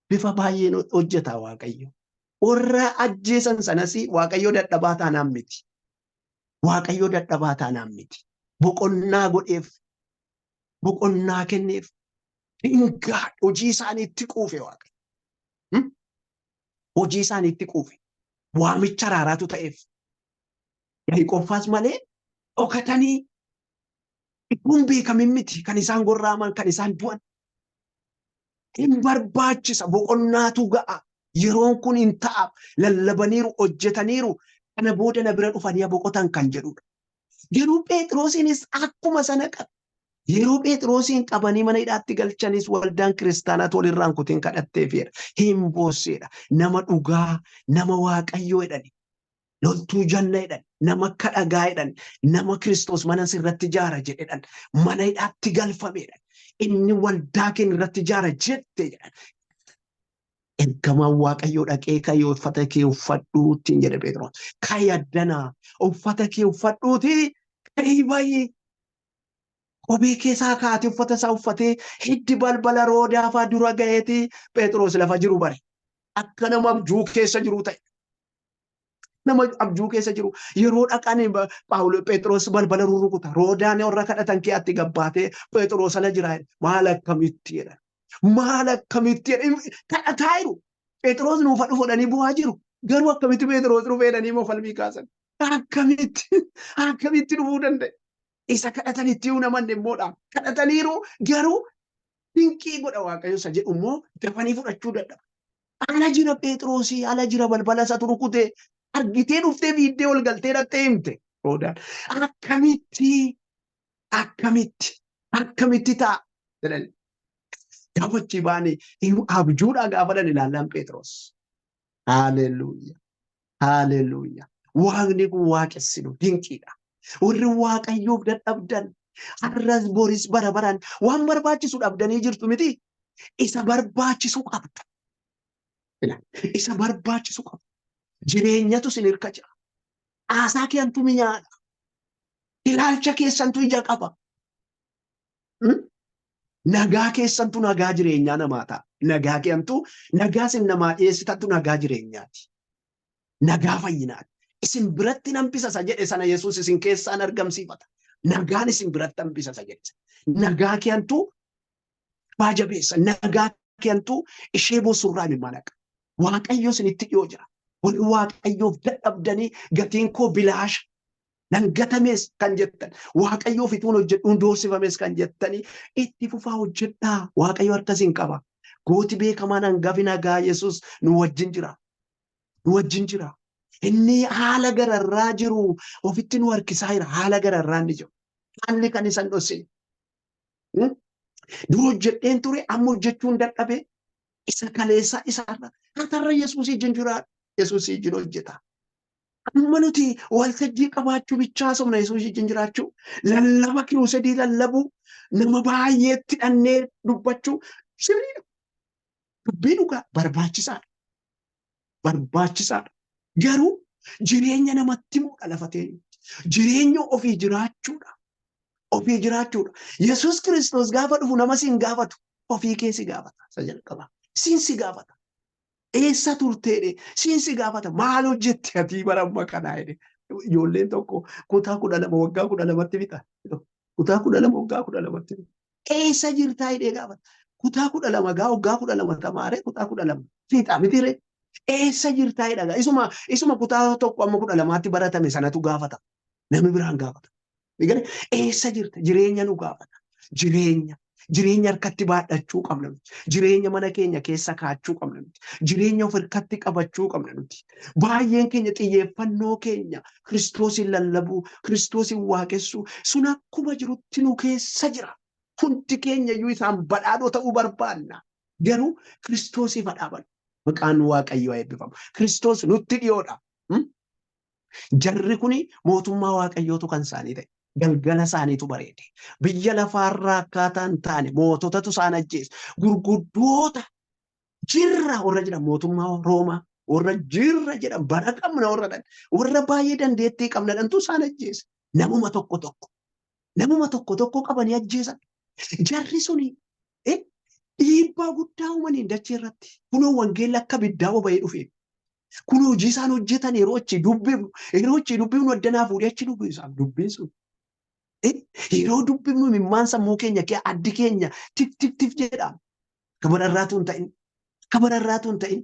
bifa baay'een hojjeta Waaqayyo. Warra ajjeesan sanas Waaqayyo dadhabaa taanaan miti. Waaqayyo dadhabaa taanaan miti. Boqonnaa godheef, boqonnaa kenneef, hingaa hojii isaaniitti quufe Waaqayyo. hojii isaaniitti quufe. Waamicha araaraatu ta'eef. Yaaqoobfaas malee dhokatanii kun beekamin miti kan isaan gorraaman kan isaan du'an. Hin barbaachisa boqonnaatu ga'a. Yeroon kun hin ta'a. Lallabaniiru hojjetaniiru kana booda na bira dhufanii boqotan kan jedhudha. Garuu Phexrosiinis akkuma sana qaba. Yeroo Phexrosiin qabanii mana hidhaatti galchanis waldaan kiristaanaa walirraan kutiin kadhatteefidha. Hin boossedha. Nama dhugaa, nama Waaqayyoo jedhani. Loltuu janna jedhani. Nama akka dhagaa jedhani. Nama Kiristoos mana sirratti ijaara jedhan. Mana hidhaatti galfamedha. Inni waldaa keenya irratti ijaara jette jedhan. Ergamaan Waaqayyoo dhaqee ka'ee uffata kee uffadhuutiin jedhe Phexros. Ka'ii addanaa uffata kee uffadhuuti ka'ii baay'ee. Kophee keessaa kaatee uffata isaa uffatee hiddi balbala Roodaafaa dura ga'eeti Phexros lafa jiru bare. Akka nama abjuu keessa jiru ta'e. Nama abjuu keessa jiru. Yeroo dhaqanii Phexros balbala rurrukuta. Roodaan warra kadhatan keetti gabbaatee Phexros ala jira. Maal akkamitti jedhan. Maal akkamitti jedhan. Kadhataa jiru. Phexros nuuf fudhanii bu'aa jiru. Garuu akkamitti Phexros dhufeedhanii moo falmii kaasan. Akkamitti dhufuu danda'e. Isa kadhatanitti naman immoodha. Kadhataniiru garuu dinqii godha Waaqayyo isa jedhu immoo dafanii fudhachuu dadhaba. Ala jira Phexrosii, ala jira balbala isa rukutee argitee dhuftee biiddee ol galtee dhattee himte. Roodaan akkamitti ta'a jedhan. Gaafachi baane abjuudhaa gaafadhan ilaallaan Phexros. Haaleluyyaa. Haaleluyyaa. Waaqni kun waaqessinu dinqiidha. Warri Waaqayyoof dadhabdan har'as boris bara baraan waan barbaachisu dhabdanii jirtu miti. Isa barbaachisu qabdu. Isa barbaachisu qabdu. Jireenyatu sin hirka jira. Aasaa keeyantu minyaadha. Ilaalcha keessantu ija qaba. Nagaa keessantu nagaa jireenyaa namaa ta'a. Nagaa keeyantu nagaa sin namaa dhiyeessitantu nagaa jireenyaati. Nagaa fayyinaati. Isin biratti hambisa isa jedhe sana Yesuus isin keessaan argamsiifata. Nagaan isin biratti hambisa isa jedhe. Nagaa keeyantu baajabeessa. Nagaa keeyantu ishee boosurraa mimmaanaqa. Waaqayyo isinitti dhiyoo jira. Warri Waaqayyoof dadhabdanii gatiin koo bilaasha. Nan gatamees kan jettan. Waaqayyoof ituun hojjedhuun doorsifames kan jettanii itti fufaa hojjedhaa. Waaqayyo harkasiin qaba. Gooti beekamaan hangafi nagaa Yesuus nu wajjin jira. Nu wajjin jira. Inni haala gararraa jiru ofitti nu harkisaa jira. Haala gararraa inni jiru. Haalli kan isan dhosse. Dur hojjedheen ture amma hojjechuun dadhabe isa kaleessaa isaarra. Hatarra Yesuus ijin jira. Yesuus ijin hojjeta. Amma nuti waltajjii qabaachuu bichaa somna Yesuus ijin jiraachuu. Lallaba kiloo 3 lallabu nama baay'eetti dhannee dubbachuu sirriidha. Dubbii dhugaa barbaachisaadha. Barbaachisaadha. Garuu jireenya namatti muudha lafatee. Jireenya ofii jiraachuudha. Ofii jiraachuudha. Yesuus Kiristoos gaafa dhufu nama siin gaafatu. Ofii kee si gaafata. Isa jalqaba. Siin si gaafata. Eessa turteedhe? Siin si gaafata. Maal hojjette ati bara amma kanaa jedhe. Ijoolleen tokko kutaa 12 waggaa 12tti bitaa. Kutaa 12 waggaa 12tti bitaa. Eessa jirtaa jedhee gaafata. Kutaa 12 gaa waggaa 12 tamaare kutaa 12. Fiixaa mitiiree. Eessa jirtaa jedhaga. Isuma kutaa tokko amma 12tti baratame sanatu gaafata. Namni biraan gaafata. Eessa jirta? Jireenya nu gaafata. Jireenya harkatti baadhachuu qabna nuti. Jireenya mana keenya keessa kaachuu qabna nuti. Jireenya of harkatti qabachuu qabna nuti. Baay'een keenya xiyyeeffannoo keenya Kiristoosin lallabuu, Kiristoosin waaqessuu sun akkuma jirutti nu keessa jira. Hundi keenya iyyuu isaan badhaadhoo ta'uu barbaanna. Garuu Kiristoosiif dhaabanna. Maqaan Waaqayyoo eebbifamu. Kiristoos nutti dhiyoodha. Jarri kuni mootummaa Waaqayyootu kan isaanii ta'e. Galgala isaaniitu bareede. Biyya lafaarraa akkaataa hin taane moototatu isaan ajjeese. Gurguddoota jirra warra jedhan mootummaa Roomaa warra jirra jedhan bara qabna warra baay'ee dandeettii qabnadhantu isaan ajjeese. Namuma tokko qabanii ajjeesan. Jarri suni dhiibbaa guddaa uumanii dachee irratti. Kunoo wangeelli akka biddaa boba'ee dhufe. Kunoo hojii isaan hojjetan yeroo itti dubbifnu addanaa fuudhee achi dubbisan dubbiin sun. Yeroo dubbifnu mimmaan sammuu keenya addi keenya tif jedhama. Kabararraatu hin ta'in.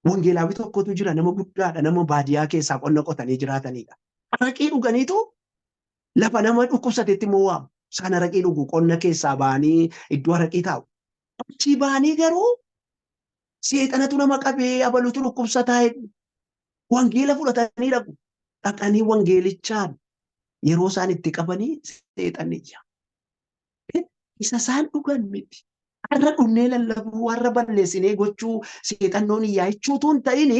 Wangeelaawwi tokkotu jira nama guddaadha nama baadiyyaa keessaa qonna qotanii jiraatanidha. Araqee dhuganiitu lafa nama dhukkubsatetti immoo waamu. Isaan araqee dhugu qonna keessaa ba'anii iddoo araqee taa'u. Achii ba'anii garuu seexanatu nama qabee abalutu dhukkubsataa wangeela fudhatanii dhaqu. Dhaqanii wangeelichaan yeroo isaan itti qabanii seexanni jira. Isa isaan dhugan miti. Har'a dhunnee lallabuu warra balleessinee gochuu seexannoon yaa'ichuutu hin ta'in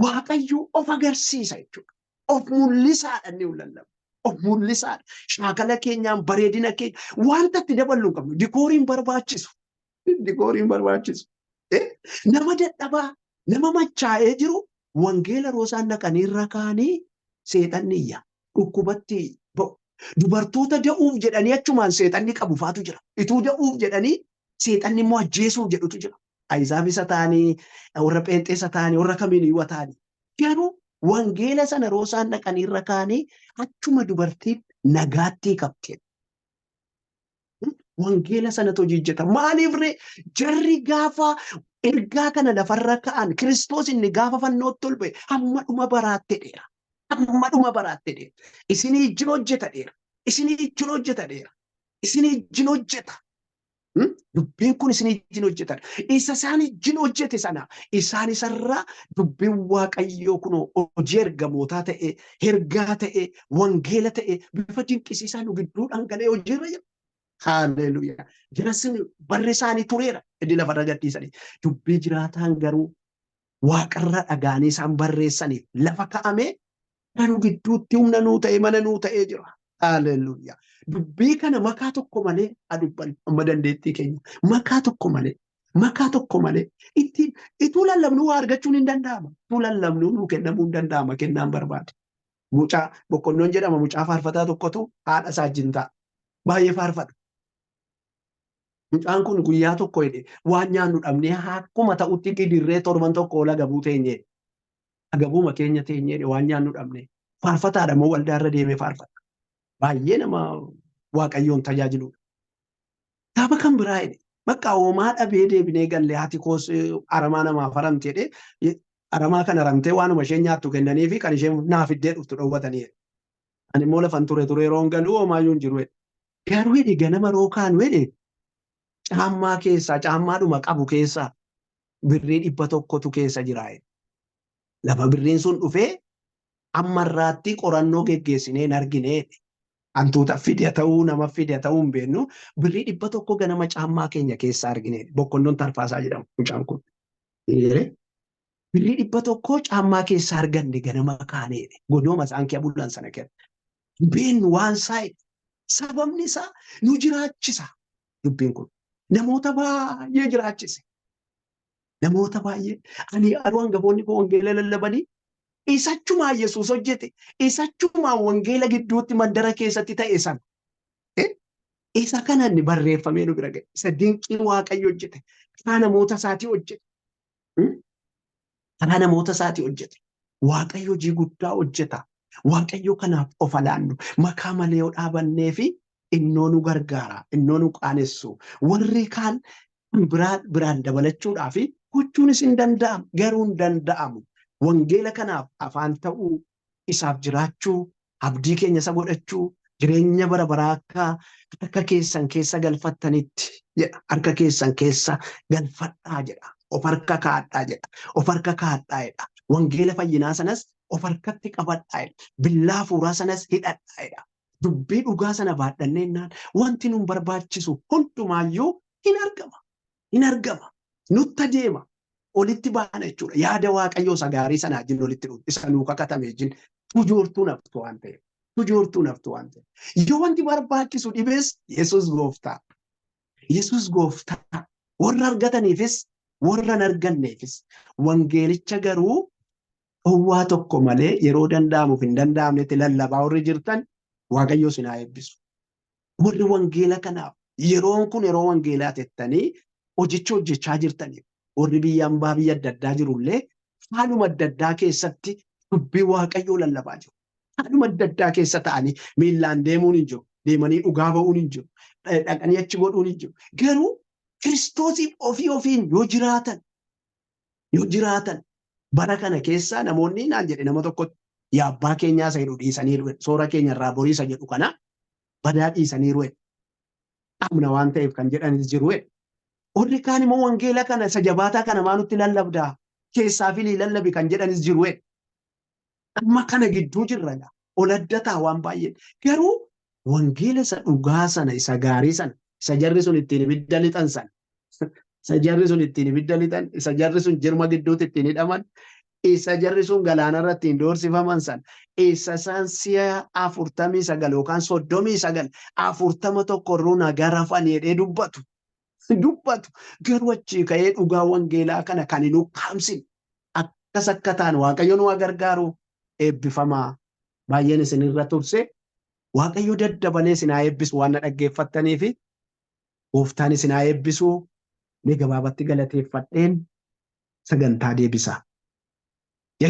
Waaqayyo of agarsiisa jechuudha. Of mul'isaadha inni lallabu. Of mul'isaadha. Shaakala keenyaan bareedina keenya wanta itti dabaluu qabnu dikooriin barbaachisu. Dikooriin barbaachisu. Nama dadhabaa nama machaa'ee jiru wangeela roosaan dhaqanii irra kaanii seexanni iyya. Dhukkubatti dubartoota da'uuf jedhanii achumaan seexanni qabu faatu jira. Ituu da'uuf jedhanii seexanni immoo ajjeesuuf jedhutu jira. Ayizaab isa ta'anii warra pheenxeessa ta'anii warra kamiiniyyuu ta'anii. Garuu wangeela sana roosaan dhaqanii irra kaanii achuma dubartiin nagaattii qabteen. Wangeela sanatu hojjeta. Maaliifree jarri gaafa ergaa kana lafarra ka'an Kiristoos inni gaafa fannootti ol ba'e hamma dhuma baraatte dheera. Hamma dhuma baraatte dheera. Isinii ijjin hojjeta dheera. Isinii ijjin hojjeta dheera. Isinii ijjin hojjeta. Dubbiin kun isinii ijjin hojjetan. Isa isaan ijjin hojjete sana isaan isarraa dubbiin Waaqayyoo kun hojii ergamootaa ta'e, ergaa ta'e, wangeela ta'e bifa dinqisiisaa nu gidduu dhangala'ee hojiirra jira. Haalleluuyaa. Jarasin barri isaanii tureera. Inni lafarra gadhiisanii. Dubbii jiraataan garuu waaqarra dhagaanii isaan barreessaniif lafa ka'amee nu gidduutti humna nuu ta'e mana nuu ta'ee jira. Haalleluuyaa. Dubbii kana makaa tokko malee adubban amma dandeettii keenya. Makaa tokko malee. Makaa tokko malee. Ituu lallabnuu waa argachuun hin danda'ama. Ituu lallabnuu nuu kennamuu hin danda'ama. Kennaan barbaade. Mucaa boqqonnoon jedhama mucaa faarfataa tokkotu haadha isaa wajjin ta'a. Baay'ee faarfata. Mucaan kun guyyaa tokko jedhe waan nyaannu dhabnee akkuma ta'utti gidirree torban tokko ola gabuu teenyee. Agabuuma keenya teenyee waan nyaannu dhabnee. Faarfataadha moo waldaarra deemee faarfata. Baay'ee nama Waaqayyoon tajaajiludha. Taaba kan biraa jedhe bakka hoomaa dhabee deebinee galle haati koos aramaa namaaf haramte jedhe aramaa kan haramtee waanuma isheen nyaattu kennanii fi kan isheen naaf iddee dhuftu dhowwatanii. Ani immoo lafan ture yeroon galuu hoomaayyuu hin jiru. Garuu jedhe ganama rookaan jedhe caammaa keessaa caammaadhuma qabu keessaa birrii 100tu keessa jira. Lafa birriin sun dhufee ammarraatti qorannoo geggeessinee hin argine. Antuuta fidya ta'uu nama fidya ta'uu hin beeknu birrii 100 ganama caammaa keenya keessaa argine. Boqqonnoon tarfaasaa jedhamu mucaan kun. Birrii 100 caammaa keessaa arganne ganama kaanee godooma isaan kee bulan sana kenna. Beennu waan saa'e sababni isaa nu jiraachisa. Dubbiin kun namoota baay'ee jiraachise. Namoota baay'ee ani hangafoonni koo wangeela lallabanii isachumaa Yesuus hojjete isachumaa wangeela gidduutti mandara keessatti ta'e sana. Isa kanaan barreeffamee nu bira ga'e. Isa dinqii Waaqayyo hojjete. Karaa namoota isaatii hojjete. Karaa namoota isaatii hojjete. Waaqayyo hojii guddaa hojjeta. Waaqayyo kanaaf of alaannu makaa malee yoo dhaabannee fi innoo nu gargaara. Innoo nu qaanessu. Warri kaan biraan dabalachuudhaa fi gochuunis hin danda'amu. Garuu hin danda'amu. Wangeela kanaaf afaan ta'uu isaaf jiraachuu abdii keenya isa godhachuu jireenya bara baraa akka harka keessan keessa galfattanitti jedha. Harka keessan keessa galfadhaa jedha. Of harka kaadhaa jedha. Of harka kaadhaa jedha. Wangeela fayyinaa sanas of harkatti qabadhaa jedha. Billaa fuuraa sanas hidhadhaa jedha. Dubbii dhugaa sana baadhanneennaan wanti nun barbaachisu hundumaayyuu hin argama. Hin argama. Nutti adeema. Olitti baana jechuudha. Yaada Waaqayyoo isa gaarii sanaa wajjin olitti dhufu. Isa nuu kakatame wajjin tujoortuu naftu waan ta'eef. Tujoortuu naftu waan ta'eef. Yoo wanti barbaachisu dhibees Yesuus gooftaa. Yesuus gooftaa. Warra argataniifis warra hin arganneefis. Wangeelicha garuu dhowwaa tokko malee yeroo danda'amuuf hin danda'amnetti lallabaa warri jirtan Waaqayyoo isin haa eebbisu. Warri wangeela kanaaf yeroon kun yeroo wangeelaa tettanii hojicha hojjechaa jirtaniif. Warri biyya hambaa biyya adda addaa jirullee haaluma adda addaa keessatti dubbii Waaqayyoo lallabaa jiru. Haaluma adda addaa keessa ta'anii miillaan deemuun hin jiru. Deemanii dhugaa ba'uun hin jiru. Dhaqanii achi godhuun hin jiru. Garuu Kiristoosiif ofii ofiin yoo jiraatan yoo jiraatan bara kana keessaa namoonni naan jedhe nama tokko yaa abbaa keenyaa isa jedhu dhiisaniiru soora keenya irraa boriisa jedhu kana badaa dhiisaniiru amna waan ta'eef kan jedhanis jiru. Warri kaan immoo wangeela kana isa jabaataa kana maa nutti lallabdaa keessaa fi lallabi kan jedhanis jiru. Amma kana gidduu jirra ol addataa waan baay'ee garuu wangeela isa dhugaa sana isa gaarii sana isa jarri sun ittiin ibidda lixan sana isa jarri sun ittiin ibidda lixan isa jarri sun jirma gidduutti ittiin hidhaman isa jarri sun galaanarra ittiin doorsifaman sana isa isaan si'a 49 yookaan 39 41 nagaa rafan jedhee dubbatu garuu achii ka'ee dhugaa wangeelaa kana kan hin ukkaamsin akkas akka ta'an Waaqayyo nu gargaaru eebbifamaa baay'een isinirra turse Waaqayyo daddabalee isin haa eebbisu waan na dhaggeeffattaniif Gooftaan isin haa eebbisu ni gabaabatti galateeffadheen sagantaa deebisa.